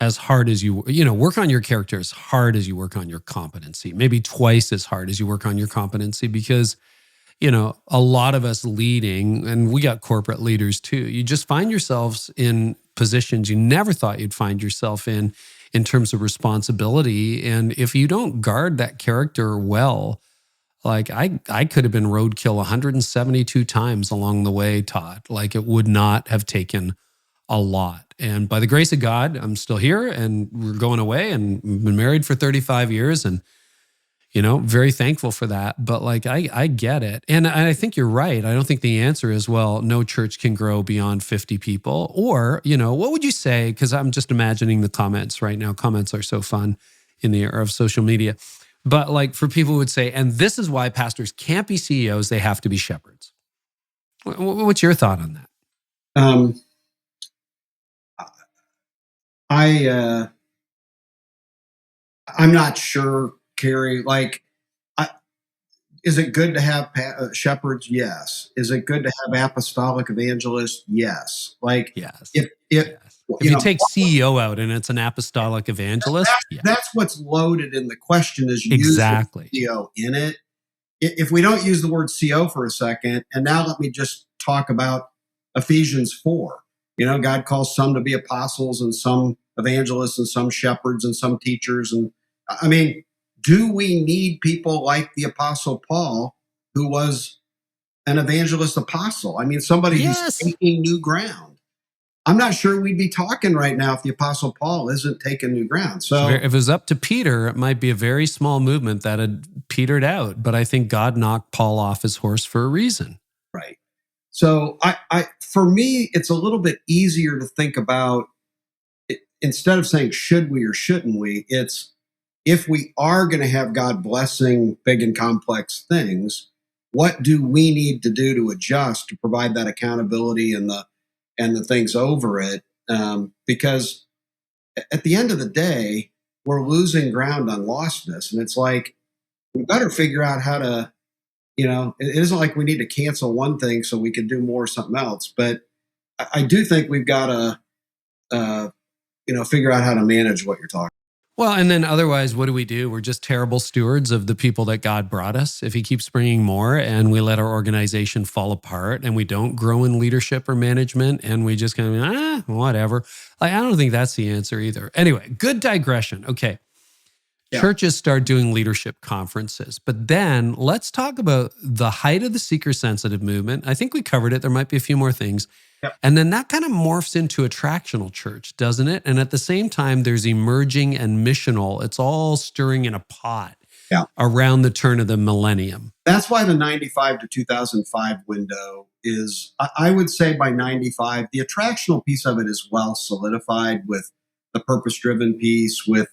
as hard as you work on your character as hard as you work on your competency, maybe twice as hard as you work on your competency, because a lot of us leading, and we got corporate leaders too, you just find yourselves in positions you never thought you'd find yourself in terms of responsibility. And if you don't guard that character well, like I could have been roadkill 172 times along the way, Todd. Like it would not have taken a lot. And by the grace of God, I'm still here and we're going away, and we've been married for 35 years and very thankful for that. But like, I get it. And I think you're right. I don't think the answer is, well, no church can grow beyond 50 people. Or, what would you say? Because I'm just imagining the comments right now. Comments are so fun in the era of social media. But like for people who would say, and this is why pastors can't be CEOs, they have to be shepherds. What's your thought on that? I'm not sure, Carey. Like, is it good to have shepherds? Yes. Is it good to have apostolic evangelists? Yes. Like, yes. If you take CEO out and it's an apostolic evangelist, that's what's loaded in the question is exactly CEO in it. If we don't use the word CO for a second, and now let me just talk about Ephesians 4. God calls some to be apostles and some evangelists and some shepherds and some teachers. And do we need people like the Apostle Paul, who was an evangelist apostle? Somebody who's taking new ground. I'm not sure we'd be talking right now if the Apostle Paul isn't taking new ground. So if it was up to Peter, it might be a very small movement that had petered out. But I think God knocked Paul off his horse for a reason. Right. So for me, it's a little bit easier to think about it, instead of saying should we or shouldn't we, it's if we are going to have God blessing big and complex things, what do we need to do to adjust to provide that accountability and the things over it? Because at the end of the day, we're losing ground on lostness. And it's like, we better figure out how to, it isn't like we need to cancel one thing so we can do more of something else. But I do think we've got to, figure out how to manage what you're talking. Well, and then otherwise, what do? We're just terrible stewards of the people that God brought us. If he keeps bringing more and we let our organization fall apart and we don't grow in leadership or management and we just kind of, whatever. I don't think that's the answer either. Anyway, good digression. Okay. Yeah. Churches start doing leadership conferences, but then let's talk about the height of the seeker-sensitive movement. I think we covered it. There might be a few more things. Yep. And then that kind of morphs into attractional church, doesn't it? And at the same time, there's emerging and missional. It's all stirring in a pot around the turn of the millennium. That's why the 95 to 2005 window is, I would say by 95, the attractional piece of it is well solidified with the purpose-driven piece, with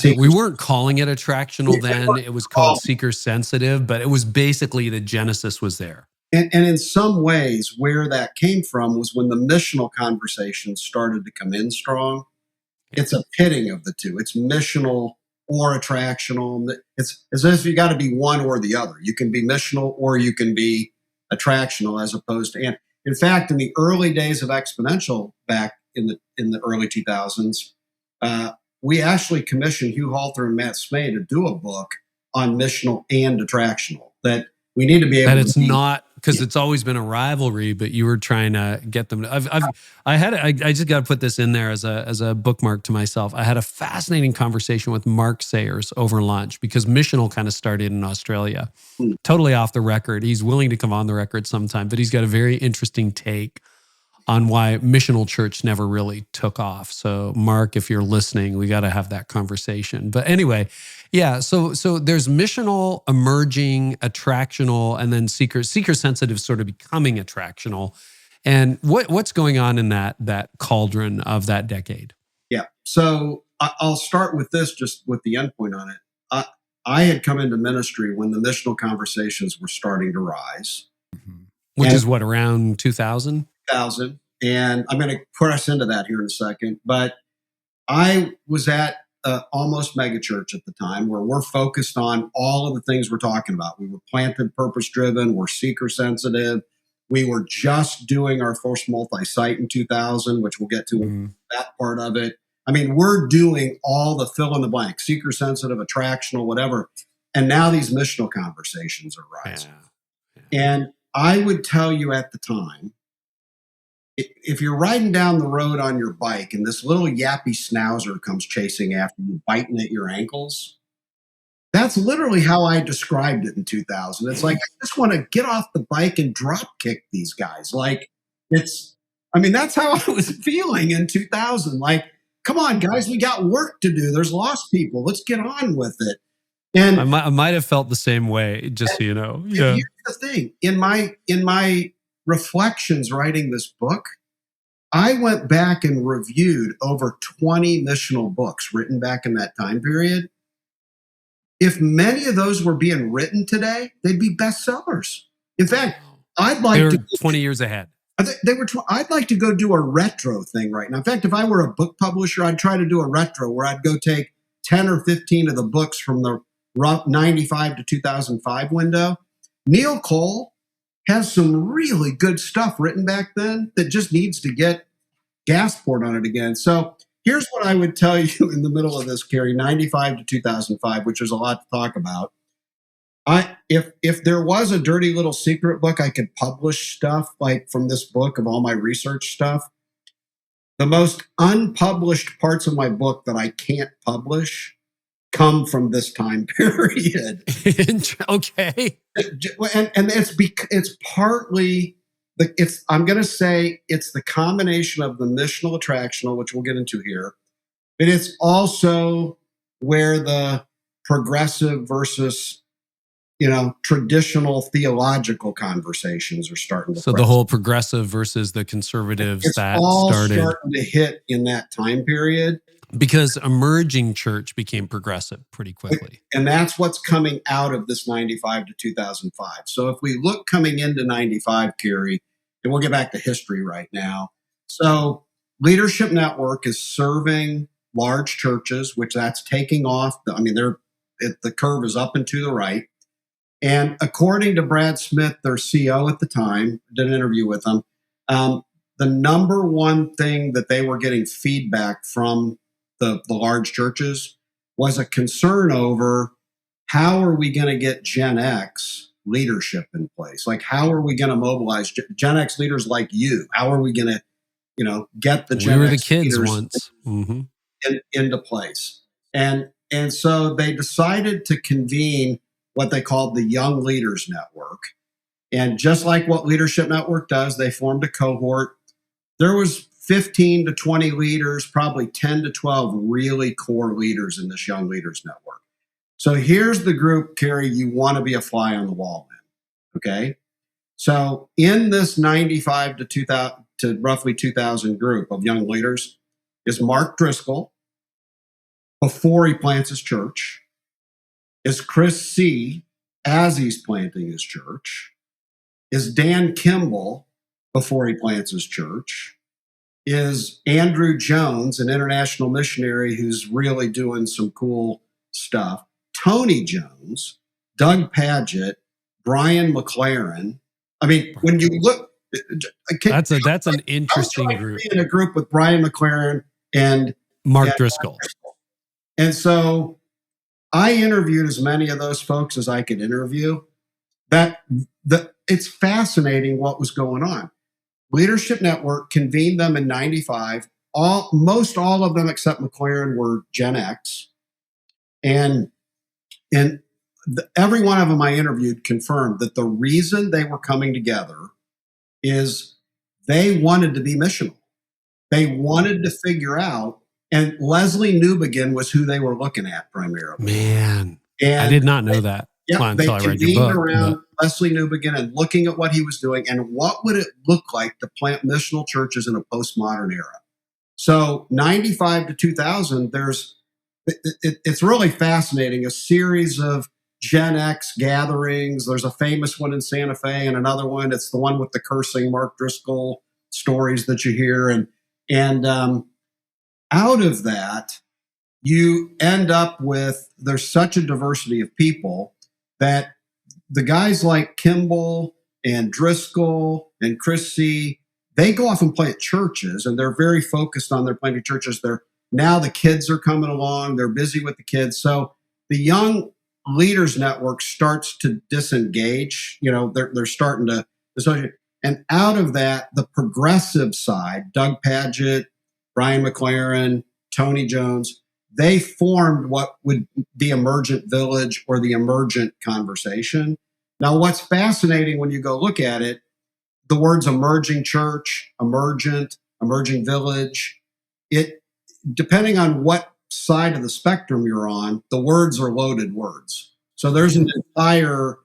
we weren't calling it attractional then. It was called seeker-sensitive, but it was basically the genesis was there. And in some ways, where that came from was when the missional conversations started to come in strong. It's a pitting of the two. It's missional or attractional. It's as if you got to be one or the other. You can be missional or you can be attractional, as opposed to. And in fact, in the early days of Exponential, back in the early 2000s, we actually commissioned Hugh Halter and Matt Smay to do a book on missional and attractional. That we need to be able. That it's not. Because it's always been a rivalry, but you were trying to get them. I just got to put this in there as a bookmark to myself. I had a fascinating conversation with Mark Sayers over lunch because Missional kind of started in Australia, totally off the record. He's willing to come on the record sometime, but he's got a very interesting take on why missional church never really took off. So Mark, if you're listening, we got to have that conversation. But anyway, yeah, so there's missional, emerging, attractional, and then seeker-sensitive sort of becoming attractional. And what's going on in that cauldron of that decade? Yeah, so I'll start with this, just with the endpoint on it. I had come into ministry when the missional conversations were starting to rise. Mm-hmm. Which is what, around 2000? 2000. And I'm going to press into that here in a second. But I was at Almost Megachurch at the time, where we're focused on all of the things we're talking about. We were planted, purpose-driven. We're seeker-sensitive. We were just doing our first multi-site in 2000, which we'll get to that part of it. I mean, we're doing all the fill-in-the-blank, seeker-sensitive, attractional, whatever. And now these missional conversations are rising. Yeah. And I would tell you at the time, if you're riding down the road on your bike and this little yappy schnauzer comes chasing after you, biting at your ankles, that's literally how I described it in 2000. It's like, I just want to get off the bike and drop kick these guys. Like, that's how I was feeling in 2000. Like, come on, guys, we got work to do. There's lost people. Let's get on with it. And I might have felt the same way, just so you know. Yeah. Here's the thing. In my reflections writing this book, I went back and reviewed over 20 missional books written back in that time period. If many of those were being written today, they'd be bestsellers. In fact, I'd like to 20 years ahead. I'd like to go do a retro thing right now. In fact, if I were a book publisher, I'd try to do a retro where I'd go take 10 or 15 of the books from the 95 to 2005 window. Neil Cole has some really good stuff written back then that just needs to get gas poured on it again. So here's what I would tell you in the middle of this, Carey, 95 to 2005, which is a lot to talk about. If there was a dirty little secret book I could publish stuff like from this book of all my research stuff, the most unpublished parts of my book that I can't publish come from this time period. Okay. And it's partly I'm going to say it's the combination of the missional attractional, which we'll get into here, but it's also where the progressive versus traditional theological conversations are starting to. So the whole progressive versus the conservatives it's that all started starting to hit in that time period. Because emerging church became progressive pretty quickly. And that's what's coming out of this 95 to 2005. So if we look coming into 95, Carey, and we'll get back to history right now. So Leadership Network is serving large churches, which that's taking off. The curve is up and to the right. And according to Brad Smith, their CEO at the time, did an interview with them, the number one thing that they were getting feedback from the large churches was a concern over how are we going to get Gen X leadership in place? Like, how are we going to mobilize Gen X leaders like you? How are we going to, get the Gen X we were the kids leaders once. into place? And so they decided to convene what they called the Young Leaders Network. And just like what Leadership Network does, they formed a cohort. There was 15 to 20 leaders, probably 10 to 12 really core leaders in this Young Leaders Network. So here's the group, Carey, you want to be a fly on the wall in, okay? So in this 95 to 2000 to roughly 2000 group of young leaders is Mark Driscoll, before he plants his church, is Chris C. as he's planting his church, is Dan Kimball before he plants his church, is Andrew Jones, an international missionary who's really doing some cool stuff, Tony Jones, Doug Padgett, Brian McLaren. I mean, when you look, that's an interesting group. In a group with Brian McLaren and Mark Driscoll. And so I interviewed as many of those folks as I could interview. It's fascinating what was going on. Leadership Network convened them in 95. Most all of them except McLaren were Gen X. And every one of them I interviewed confirmed that the reason they were coming together is they wanted to be missional. They wanted to figure out, and Leslie Newbegin was who they were looking at primarily. Man, and I did not know that. Yeah, they convened around Leslie Newbegin and looking at what he was doing and what would it look like to plant missional churches in a postmodern era. So 95 to 2000, it's really fascinating, a series of Gen X gatherings. There's a famous one in Santa Fe and another one. It's the one with the cursing Mark Driscoll stories that you hear. And out of that, you end up with, there's such a diversity of people that the guys like Kimball and Driscoll and Chris C., they go off and plant churches, and they're very focused on their planting churches. Now the kids are coming along. They're busy with the kids. So the Young Leaders Network starts to disengage. They're starting to associate. And out of that, the progressive side, Doug Padgett, Brian McLaren, Tony Jones, they formed what would be Emergent Village or the Emergent Conversation. Now, what's fascinating when you go look at it, the words emerging church, emergent, emerging village, depending on what side of the spectrum you're on, the words are loaded words. So there's an entire,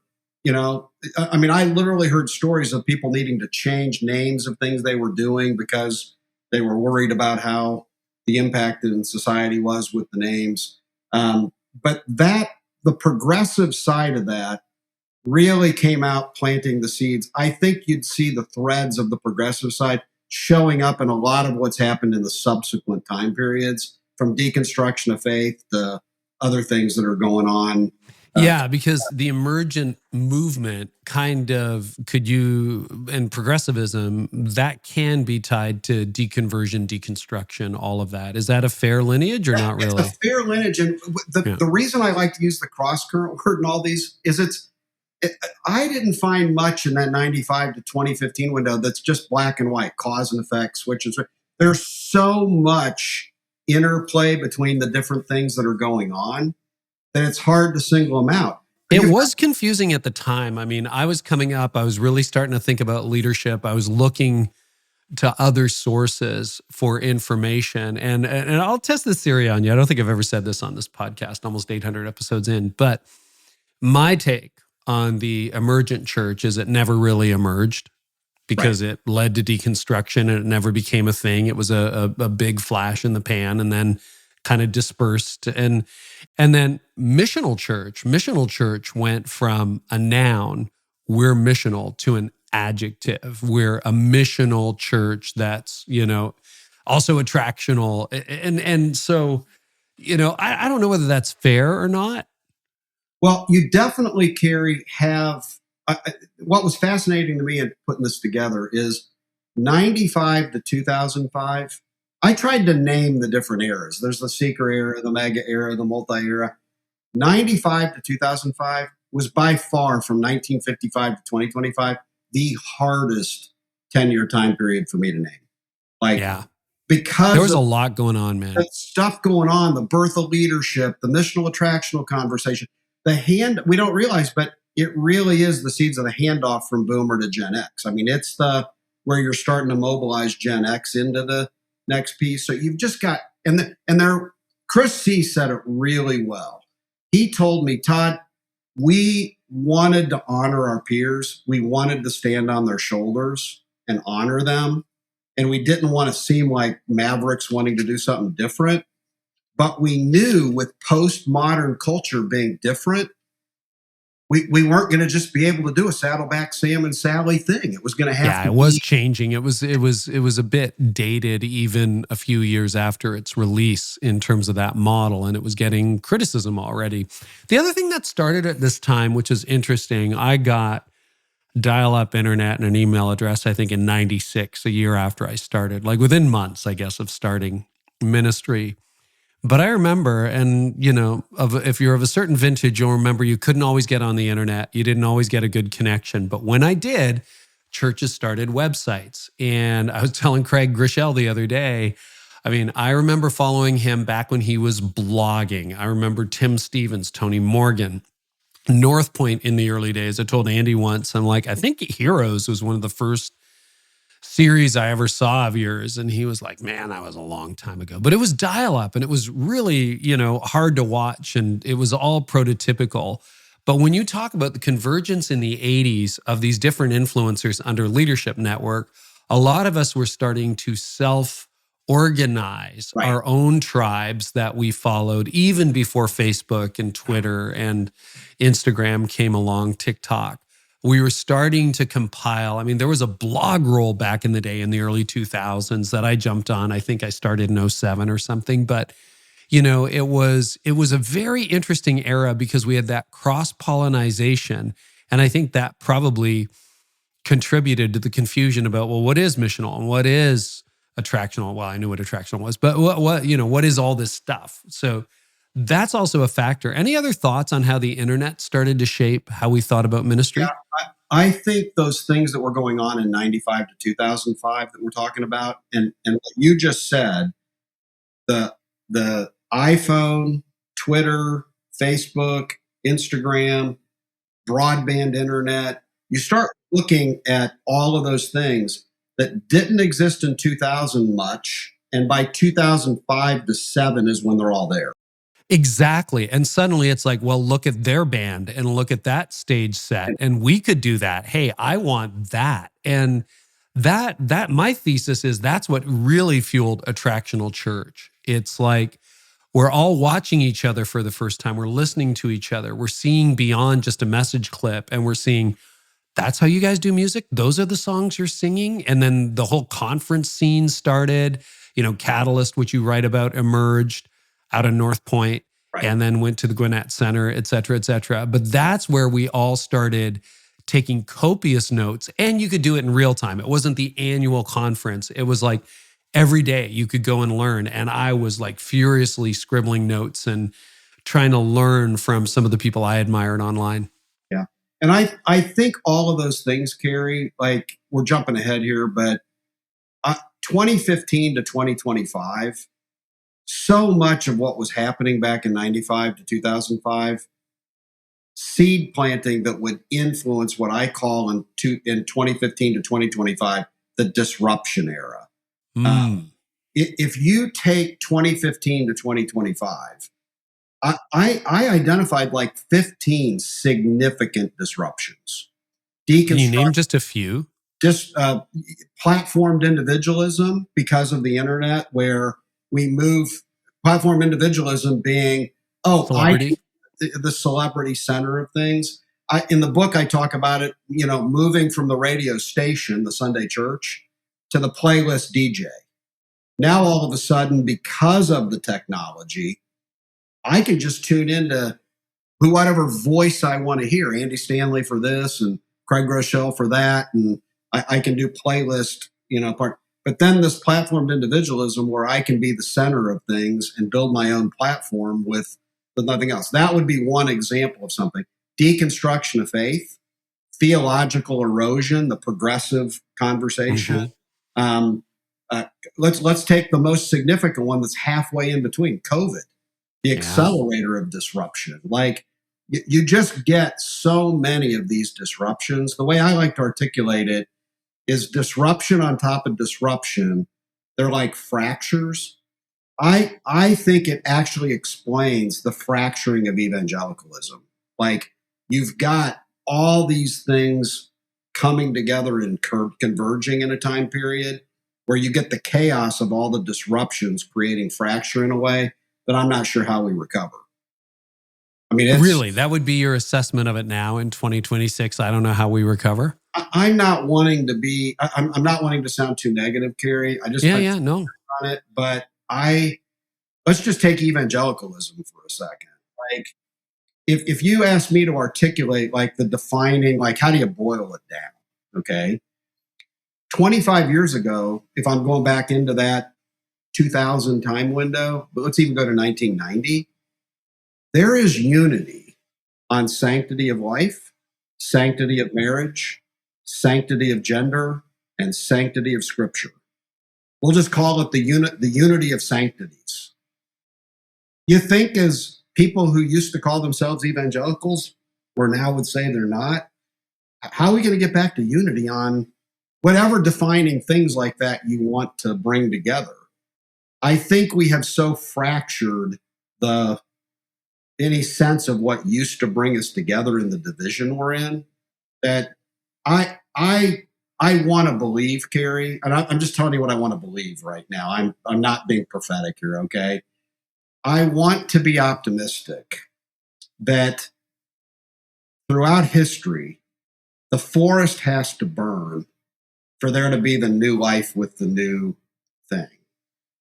I literally heard stories of people needing to change names of things they were doing because they were worried about how the impact in society was with the names. But the progressive side of that really came out planting the seeds. I think you'd see the threads of the progressive side showing up in a lot of what's happened in the subsequent time periods, from deconstruction of faith to other things that are going on. Yeah, because the emergent movement and progressivism, that can be tied to deconversion, deconstruction, all of that. Is that a fair lineage or not really? It's a fair lineage. And the reason I like to use the cross-current word in all these is I didn't find much in that 95 to 2015 window that's just black and white, cause and effect, switches. There's so much interplay between the different things that are going on that it's hard to single them out. It was confusing at the time. I mean, I was coming up, I was really starting to think about leadership. I was looking to other sources for information. And I'll test this theory on you. I don't think I've ever said this on this podcast, almost 800 episodes in. But my take on the emergent church is it never really emerged because it led to deconstruction and it never became a thing. It was a big flash in the pan and then kind of dispersed. And then missional church went from a noun, we're missional, to an adjective. We're a missional church that's, also attractional. And so, I don't know whether that's fair or not. Well, you definitely, Carey, have what was fascinating to me in putting this together is 95 to 2005. I tried to name the different eras. There's the seeker era, the mega era, the multi era. 95 to 2005 was by far, from 1955 to 2025, the hardest 10-year time period for me to name. Because there was a lot going on, man. The stuff going on, the birth of leadership, the missional attractional conversation, we don't realize, but it really is the seeds of the handoff from Boomer to Gen X. I mean, it's where you're starting to mobilize Gen X into the next piece. So you've just got, Chris C said it really well. He told me, Todd, we wanted to honor our peers. We wanted to stand on their shoulders and honor them. And we didn't want to seem like mavericks wanting to do something different. But we knew with postmodern culture being different, we weren't going to just be able to do a Saddleback Sam and Sally thing. It was going to have to it was changing. It was a bit dated even a few years after its release in terms of that model, and it was getting criticism already. The other thing that started at this time, which is interesting, I got dial-up internet and an email address, I think in 96, a year after I started, like within months, I guess, of starting ministry. But I remember, and if you're of a certain vintage, you'll remember you couldn't always get on the internet. You didn't always get a good connection. But when I did, churches started websites. And I was telling Craig Grichelle the other day, I remember following him back when he was blogging. I remember Tim Stevens, Tony Morgan, North Point in the early days. I told Andy once, I'm like, I think Heroes was one of the first series I ever saw of yours. And he was like, man, that was a long time ago. But it was dial-up and it was really, hard to watch and it was all prototypical. But when you talk about the convergence in the 80s of these different influencers under Leadership Network, a lot of us were starting to self-organize our own tribes that we followed even before Facebook and Twitter and Instagram came along, TikTok. We were starting to compile. There was a blog roll back in the day in the early 2000s that I jumped on. I think I started in 07 or something. But, it was a very interesting era because we had that cross-pollinization. And I think that probably contributed to the confusion about, well, what is missional and what is attractional? Well, I knew what attractional was, but what is all this stuff? So that's also a factor. Any other thoughts on how the internet started to shape how we thought about ministry? Yeah, I think those things that were going on in 95 to 2005 that we're talking about, and what you just said, the iPhone, Twitter, Facebook, Instagram, broadband internet, you start looking at all of those things that didn't exist in 2000 much, and by 2005 to 7 is when they're all there. Exactly. And suddenly it's like, well, look at their band and look at that stage set. And we could do that. Hey, I want that. And that my thesis is that's what really fueled Attractional Church. It's like we're all watching each other for the first time. We're listening to each other. We're seeing beyond just a message clip and we're seeing that's how you guys do music. Those are the songs you're singing. And then the whole conference scene started, Catalyst, which you write about, emerged out of North Point and then went to the Gwinnett Center, et cetera, et cetera. But that's where we all started taking copious notes and you could do it in real time. It wasn't the annual conference. It was like every day you could go and learn. And I was like furiously scribbling notes and trying to learn from some of the people I admired online. Yeah. And I think all of those things, Carey, like we're jumping ahead here, but 2015 to 2025, so much of what was happening back in 95 to 2005, seed planting that would influence what I call in 2015 to 2025, the disruption era. If you take 2015 to 2025, I identified like 15 significant disruptions. Can you name just a few? Just platformed individualism because of the internet, where we move platform individualism being, Celebrity. the celebrity center of things. In the book, I talk about it, moving from the radio station, the Sunday church, to the playlist DJ. Now, all of a sudden, because of the technology, I can just tune into whatever voice I want to hear. Andy Stanley for this and Craig Rochelle for that. And I can do playlist, part. But then this platformed individualism where I can be the center of things and build my own platform with nothing else. That would be one example of something. Deconstruction of faith, theological erosion, the progressive conversation. Let's take the most significant one that's halfway in between, COVID, the accelerator of disruption. Like you just get so many of these disruptions. The way I like to articulate it is disruption on top of disruption. They're like fractures. I think it actually explains the fracturing of evangelicalism. Like you've got all these things coming together and converging in a time period where you get the chaos of all the disruptions creating fracture in a way that I'm not sure how we recover. I mean, really, that would be your assessment of it now in 2026. I don't know how we recover. I'm not wanting to be. I'm not wanting to sound too negative, Carey. I just no on it, but let's just take evangelicalism for a second. Like, if you ask me to articulate like the defining, like how do you boil it down? Okay, 25 years ago, if I'm going back into that 2000 time window, but let's even go to 1990. There is unity on sanctity of life, sanctity of marriage, sanctity of gender, and sanctity of scripture. We'll just call it the unity of sanctities. You think as people who used to call themselves evangelicals, or now would say they're not, how are we going to get back to unity on whatever defining things like that you want to bring together? I think we have so fractured any sense of what used to bring us together in the division we're in that I want to believe, Carey, and I'm just telling you what I want to believe right now. I'm not being prophetic here, okay? I want to be optimistic that throughout history, the forest has to burn for there to be the new life with the new thing.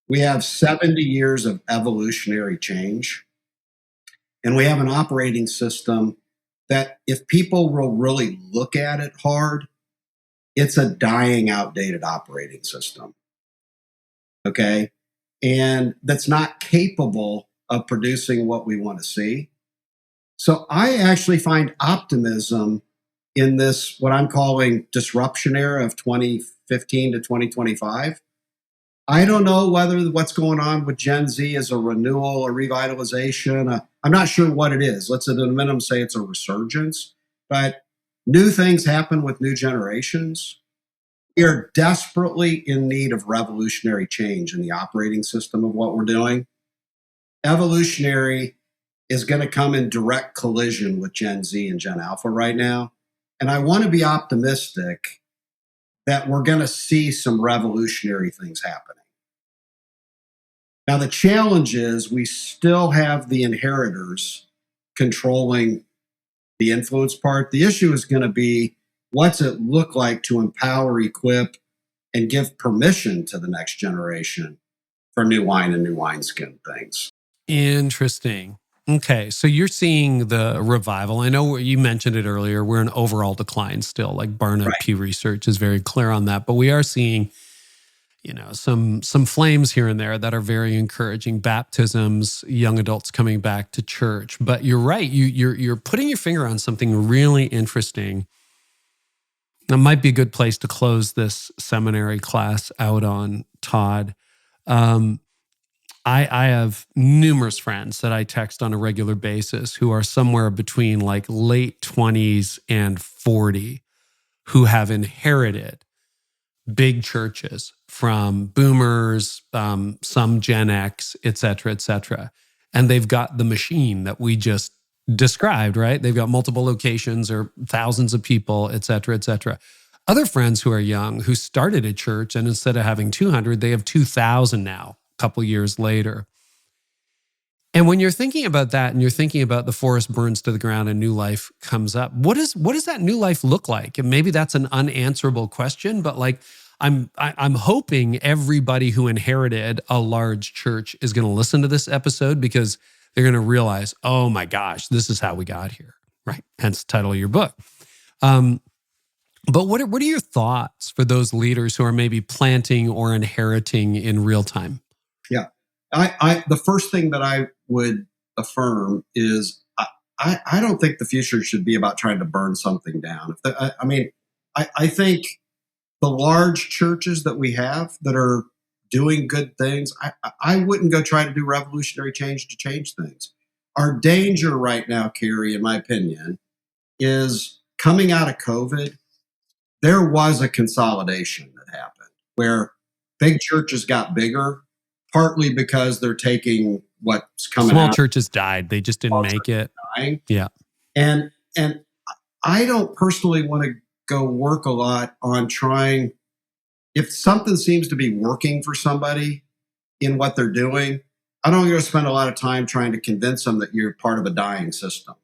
We have 70 years of evolutionary change, and we have an operating system that if people will really look at it hard, it's a dying, outdated operating system. Okay? And that's not capable of producing what we want to see. So I actually find optimism in this, what I'm calling disruption era of 2015 to 2025. I don't know whether what's going on with Gen Z is a renewal, a revitalization. I'm not sure what it is. Let's at a minimum say it's a resurgence. But new things happen with new generations. We are desperately in need of revolutionary change in the operating system of what we're doing. Evolutionary is going to come in direct collision with Gen Z and Gen Alpha right now. And I want to be optimistic that we're going to see some revolutionary things happening. Now, the challenge is we still have the inheritors controlling the influence part. The issue is going to be, what's it look like to empower, equip, and give permission to the next generation for new wine and new wineskin things? Interesting. Okay, so you're seeing the revival. I know you mentioned it earlier. We're in overall decline still. Like Barna Pew Research is very clear on that. But we are seeing, some flames here and there that are very encouraging. Baptisms, young adults coming back to church. But you're right. You're putting your finger on something really interesting. That might be a good place to close this seminary class out on, Todd. I have numerous friends that I text on a regular basis who are somewhere between like late 20s and 40 who have inherited big churches from boomers, some Gen X, et cetera, et cetera. and they've got the machine that we just described, right? They've got multiple locations or thousands of people, et cetera, et cetera. Other friends who are young, who started a church, and instead of having 200, they have 2,000 now, a couple years later. And when you're thinking about that and you're thinking about the forest burns to the ground and new life comes up, what does that new life look like? And maybe that's an unanswerable question, but like I'm hoping everybody who inherited a large church is going to listen to this episode, because they're going to realize, oh my gosh, this is how we got here, right? Hence the title of your book. But what are your thoughts for those leaders who are maybe planting or inheriting in real time? Yeah. The first thing that I would affirm is I don't think the future should be about trying to burn something down. I think the large churches that we have that are doing good things, I wouldn't go try to do revolutionary change to change things. Our danger right now, Carey, in my opinion, is coming out of COVID, there was a consolidation that happened where big churches got bigger, partly because they're taking what's coming out. Small churches died. They just didn't make it. Dying. Yeah. And I don't personally want to go work a lot on trying, if something seems to be working for somebody in what they're doing, I don't want to spend a lot of time trying to convince them that you're part of a dying system.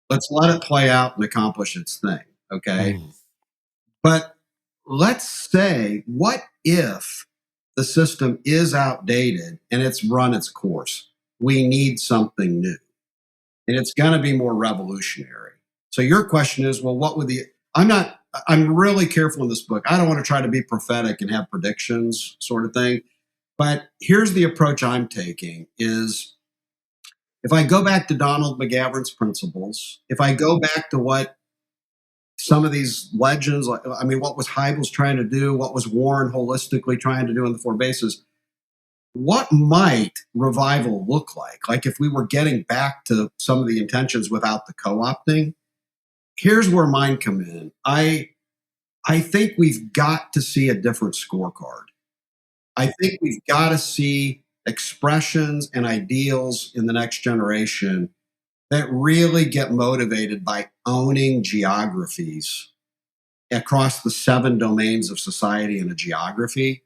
Let's let it play out and accomplish its thing, okay? But let's say, what if the system is outdated and it's run its course? We need something new. And it's going to be more revolutionary. So your question is, well, what would I'm really careful in this book. I don't want to try to be prophetic and have predictions sort of thing. But here's the approach I'm taking is, if I go back to Donald McGavran's principles, if I go back to what some of these legends, what was Heibel's trying to do, what was Warren holistically trying to do in the four bases, what might revival look like? Like if we were getting back to some of the intentions without the co-opting, here's where mine come in. I think we've got to see a different scorecard. I think we've got to see expressions and ideals in the next generation that really get motivated by owning geographies across the 7 domains of society in a geography.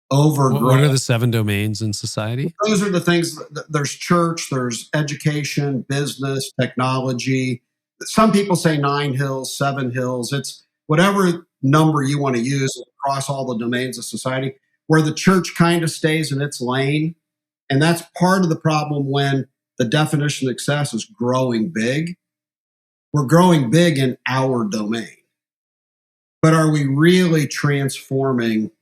What are the 7 domains in society? Those are the things. There's church, there's education, business, technology. Some people say 9 hills, 7 hills. It's whatever number you want to use across all the domains of society, where the church kind of stays in its lane. And that's part of the problem when the definition of success is growing big. We're growing big in our domain. But are we really transforming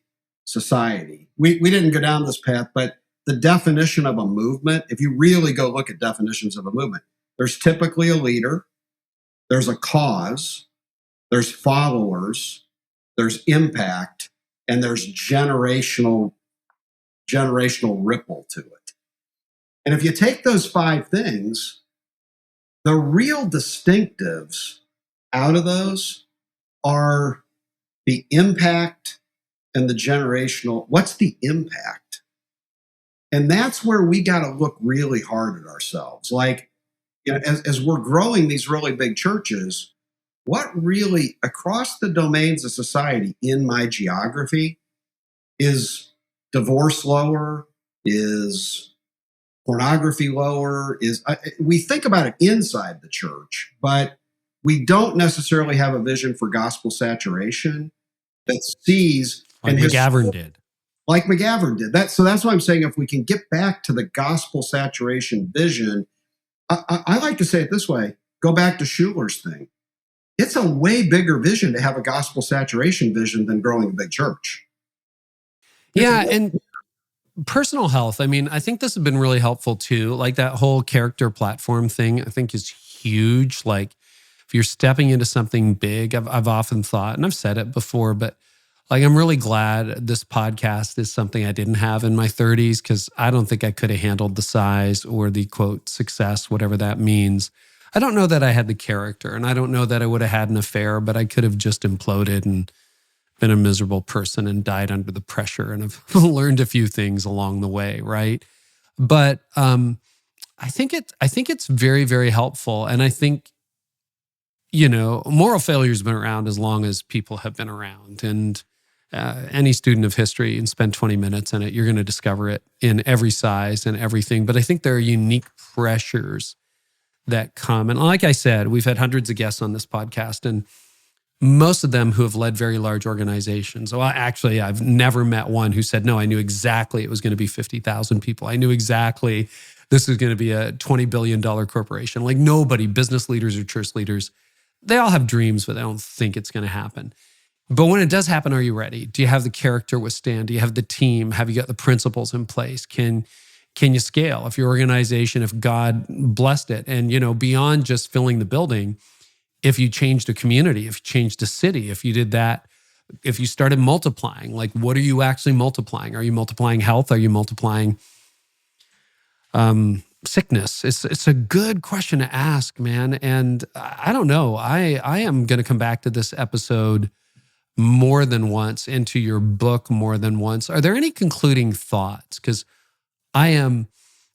society? We didn't go down this path, but the definition of a movement, if you really go look at definitions of a movement, there's typically a leader, there's a cause, there's followers, there's impact, and there's generational ripple to it. And if you take those 5 things, the real distinctives out of those are the impact and the generational. What's the impact? And that's where we got to look really hard at ourselves. Like, as we're growing these really big churches, what really, across the domains of society in my geography, is divorce lower? Is pornography lower? We think about it inside the church, but we don't necessarily have a vision for gospel saturation that sees. Like McGavran did. Like McGavran did. So that's why I'm saying, if we can get back to the gospel saturation vision, I like to say it this way, go back to Schuler's thing. It's a way bigger vision to have a gospel saturation vision than growing a big church. Yeah, and personal health. I mean, I think this has been really helpful too. Like that whole character platform thing, I think is huge. Like if you're stepping into something big, I've often thought, and I've said it before, but like I'm really glad this podcast is something I didn't have in my 30s, because I don't think I could have handled the size or the quote success, whatever that means. I don't know that I had the character, and I don't know that I would have had an affair, but I could have just imploded and been a miserable person and died under the pressure, and I've learned a few things along the way, right? But I think it's very, very helpful. And I think, moral failure has been around as long as people have been around. And any student of history and spend 20 minutes in it, you're going to discover it in every size and everything. But I think there are unique pressures that come. And like I said, we've had hundreds of guests on this podcast, and most of them who have led very large organizations. Well, actually, I've never met one who said, no, I knew exactly it was going to be 50,000 people. I knew exactly this was going to be a $20 billion corporation. Like nobody, business leaders or church leaders, they all have dreams, but they don't think it's going to happen. But when it does happen, are you ready? Do you have the character withstand? Do you have the team? Have you got the principles in place? Can you scale? If your organization, if God blessed it, and beyond just filling the building, if you changed a community, if you changed a city, if you did that, if you started multiplying, like what are you actually multiplying? Are you multiplying health? Are you multiplying sickness? It's a good question to ask, man. And I don't know. I am going to come back to this episode more than once, into your book more than once. Are there any concluding thoughts? Because I am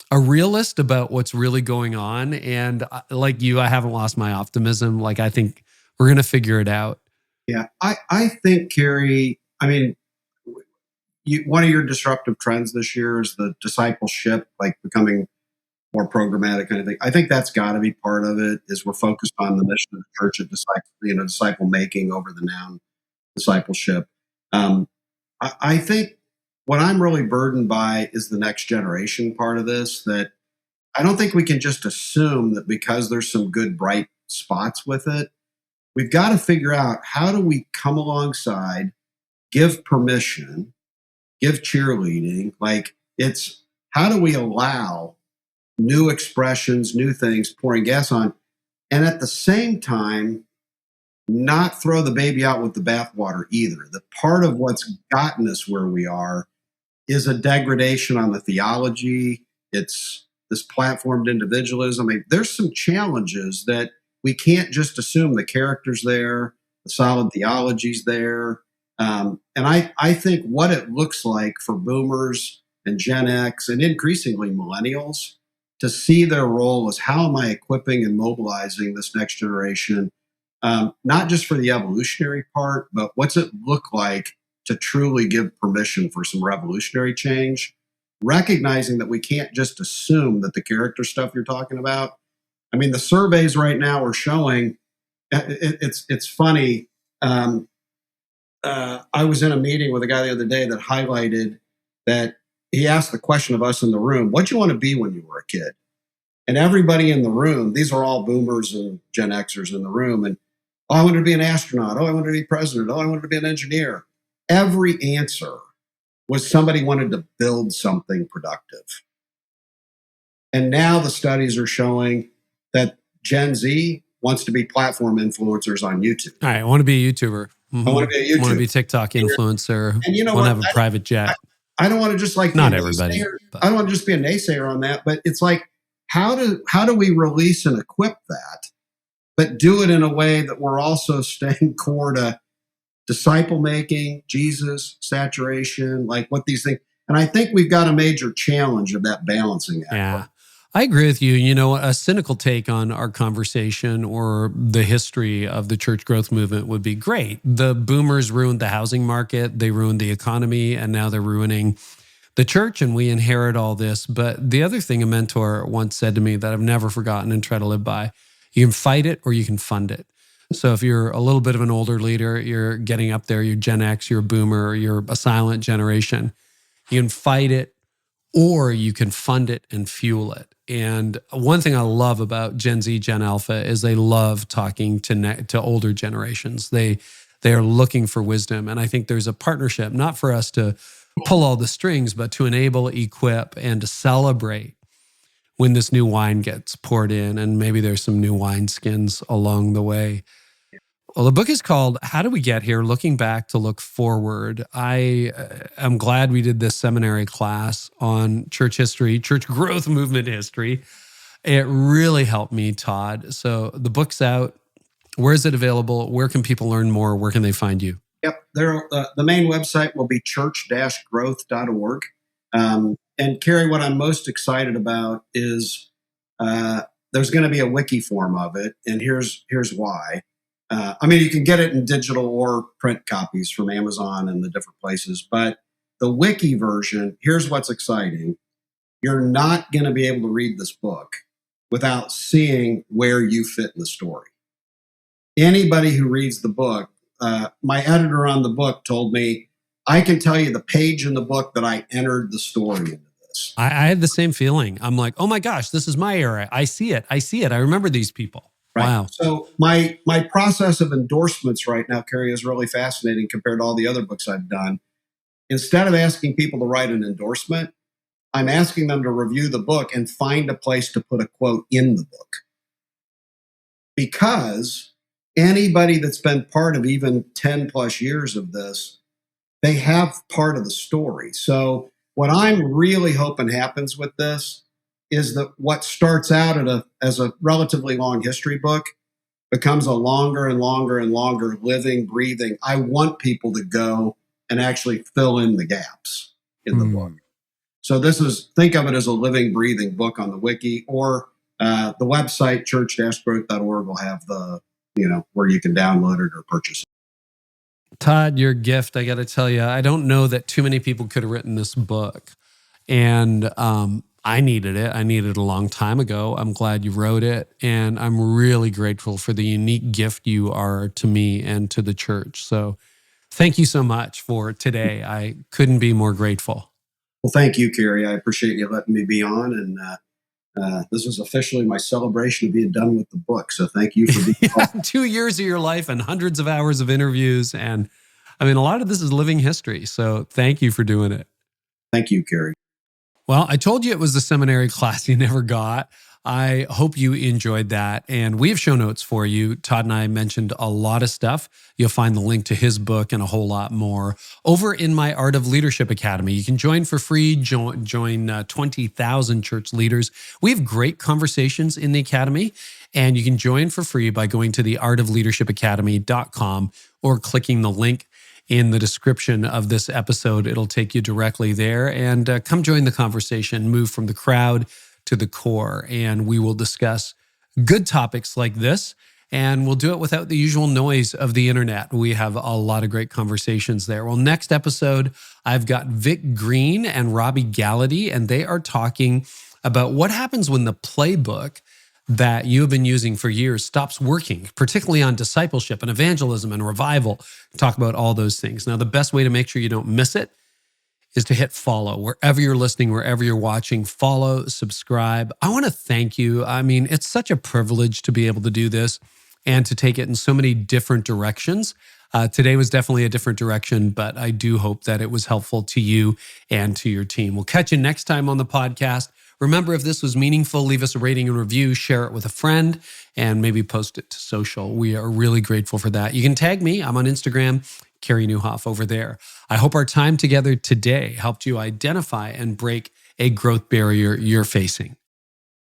a realist about what's really going on. And like you, I haven't lost my optimism. Like I think we're going to figure it out. Yeah, I think, Carey, one of your disruptive trends this year is the discipleship, like becoming more programmatic kind of thing. I think that's got to be part of it, is we're focused on the mission of the church of disciple making over the noun discipleship. I think what I'm really burdened by is the next generation part of this, that I don't think we can just assume that because there's some good, bright spots with it. We've got to figure out, how do we come alongside, give permission, give cheerleading? How do we allow new expressions, new things, pouring gas on, and at the same time, not throw the baby out with the bathwater either. The part of what's gotten us where we are is a degradation on the theology. It's this platformed individualism. There's some challenges that we can't just assume the character's there, the solid theology's there. And I think what it looks like for boomers and Gen X and increasingly millennials to see their role as, how am I equipping and mobilizing this next generation? Not just for the evolutionary part, but what's it look like to truly give permission for some revolutionary change, recognizing that we can't just assume that the character stuff you're talking about. The surveys right now are showing, it's funny. I was in a meeting with a guy the other day that highlighted that he asked the question of us in the room, what'd you want to be when you were a kid? And everybody in the room, these are all boomers and Gen Xers in the room, and I wanted to be an astronaut. I wanted to be president. I wanted to be an engineer. Every answer was somebody wanted to build something productive. And now the studies are showing that Gen Z wants to be platform influencers on YouTube. All right, I want to be a YouTuber. Mm-hmm. I want to be a YouTuber. I want to be a TikTok influencer. And you know want what? to have a private jet. I don't want to just not everybody. I don't want to just be a naysayer on that, but it's like, how do we release and equip that, but do it in a way that we're also staying core to disciple making, Jesus, saturation, like what these things. And I think we've got a major challenge of that balancing act. Yeah, I agree with you. A cynical take on our conversation or the history of the church growth movement would be great. The boomers ruined the housing market, they ruined the economy, and now they're ruining the church, and we inherit all this. But the other thing a mentor once said to me that I've never forgotten and try to live by, you can fight it or you can fund it. So if you're a little bit of an older leader, you're getting up there, you're Gen X, you're a boomer, or you're a silent generation, you can fight it or you can fund it and fuel it. And one thing I love about Gen Z, Gen Alpha is they love talking to older generations. They are looking for wisdom. And I think there's a partnership, not for us to pull all the strings, but to enable, equip, and to celebrate when this new wine gets poured in, and maybe there's some new wineskins along the way. Well, the book is called How Do We Get Here? Looking Back to Look Forward. I am glad we did this seminary class on church history, church growth movement history. It really helped me, Todd. So the book's out. Where is it available? Where can people learn more? Where can they find you? Yep. The main website will be church-growth.org. And Carey, what I'm most excited about is there's going to be a wiki form of it, and here's why. You can get it in digital or print copies from Amazon and the different places, but the wiki version, here's what's exciting. You're not going to be able to read this book without seeing where you fit in the story. Anybody who reads the book, my editor on the book told me, I can tell you the page in the book that I entered the story into this. I had the same feeling. I'm like, oh my gosh, this is my era. I see it. I remember these people. Right. Wow. So my process of endorsements right now, Carey, is really fascinating compared to all the other books I've done. Instead of asking people to write an endorsement, I'm asking them to review the book and find a place to put a quote in the book. Because anybody that's been part of even 10 plus years of this, they have part of the story. So what I'm really hoping happens with this is that what starts out as a relatively long history book becomes a longer and longer and longer living, breathing. I want people to go and actually fill in the gaps in the book. So think of it as a living, breathing book on the wiki, or the website, church-growth.org, will have where you can download it or purchase it. Todd, your gift, I got to tell you, I don't know that too many people could have written this book. And I needed it. I needed it a long time ago. I'm glad you wrote it. And I'm really grateful for the unique gift you are to me and to the church. So thank you so much for today. I couldn't be more grateful. Well, thank you, Carey. I appreciate you letting me be on. And this is officially my celebration of being done with the book. So thank you for being on. 2 years of your life and hundreds of hours of interviews. And a lot of this is living history. So thank you for doing it. Thank you, Carey. Well, I told you it was the seminary class you never got. I hope you enjoyed that. And we have show notes for you. Todd and I mentioned a lot of stuff. You'll find the link to his book and a whole lot more over in my Art of Leadership Academy. You can join for free, join 20,000 church leaders. We have great conversations in the academy, and you can join for free by going to the artofleadershipacademy.com or clicking the link in the description of this episode. It'll take you directly there, and come join the conversation, move from the crowd to the core, and we will discuss good topics like this, and we'll do it without the usual noise of the internet. We have a lot of great conversations there. Well, next episode, I've got Vic Green and Robbie Gallaty, and they are talking about what happens when the playbook that you have been using for years stops working, particularly on discipleship and evangelism and revival. Talk about all those things. Now, the best way to make sure you don't miss it is to hit follow. Wherever you're listening, wherever you're watching, follow, subscribe. I want to thank you. It's such a privilege to be able to do this and to take it in so many different directions. Today was definitely a different direction, but I do hope that it was helpful to you and to your team. We'll catch you next time on the podcast. Remember, if this was meaningful, leave us a rating and review, share it with a friend, and maybe post it to social. We are really grateful for that. You can tag me. I'm on Instagram, Carey Nieuwhof over there. I hope our time together today helped you identify and break a growth barrier you're facing.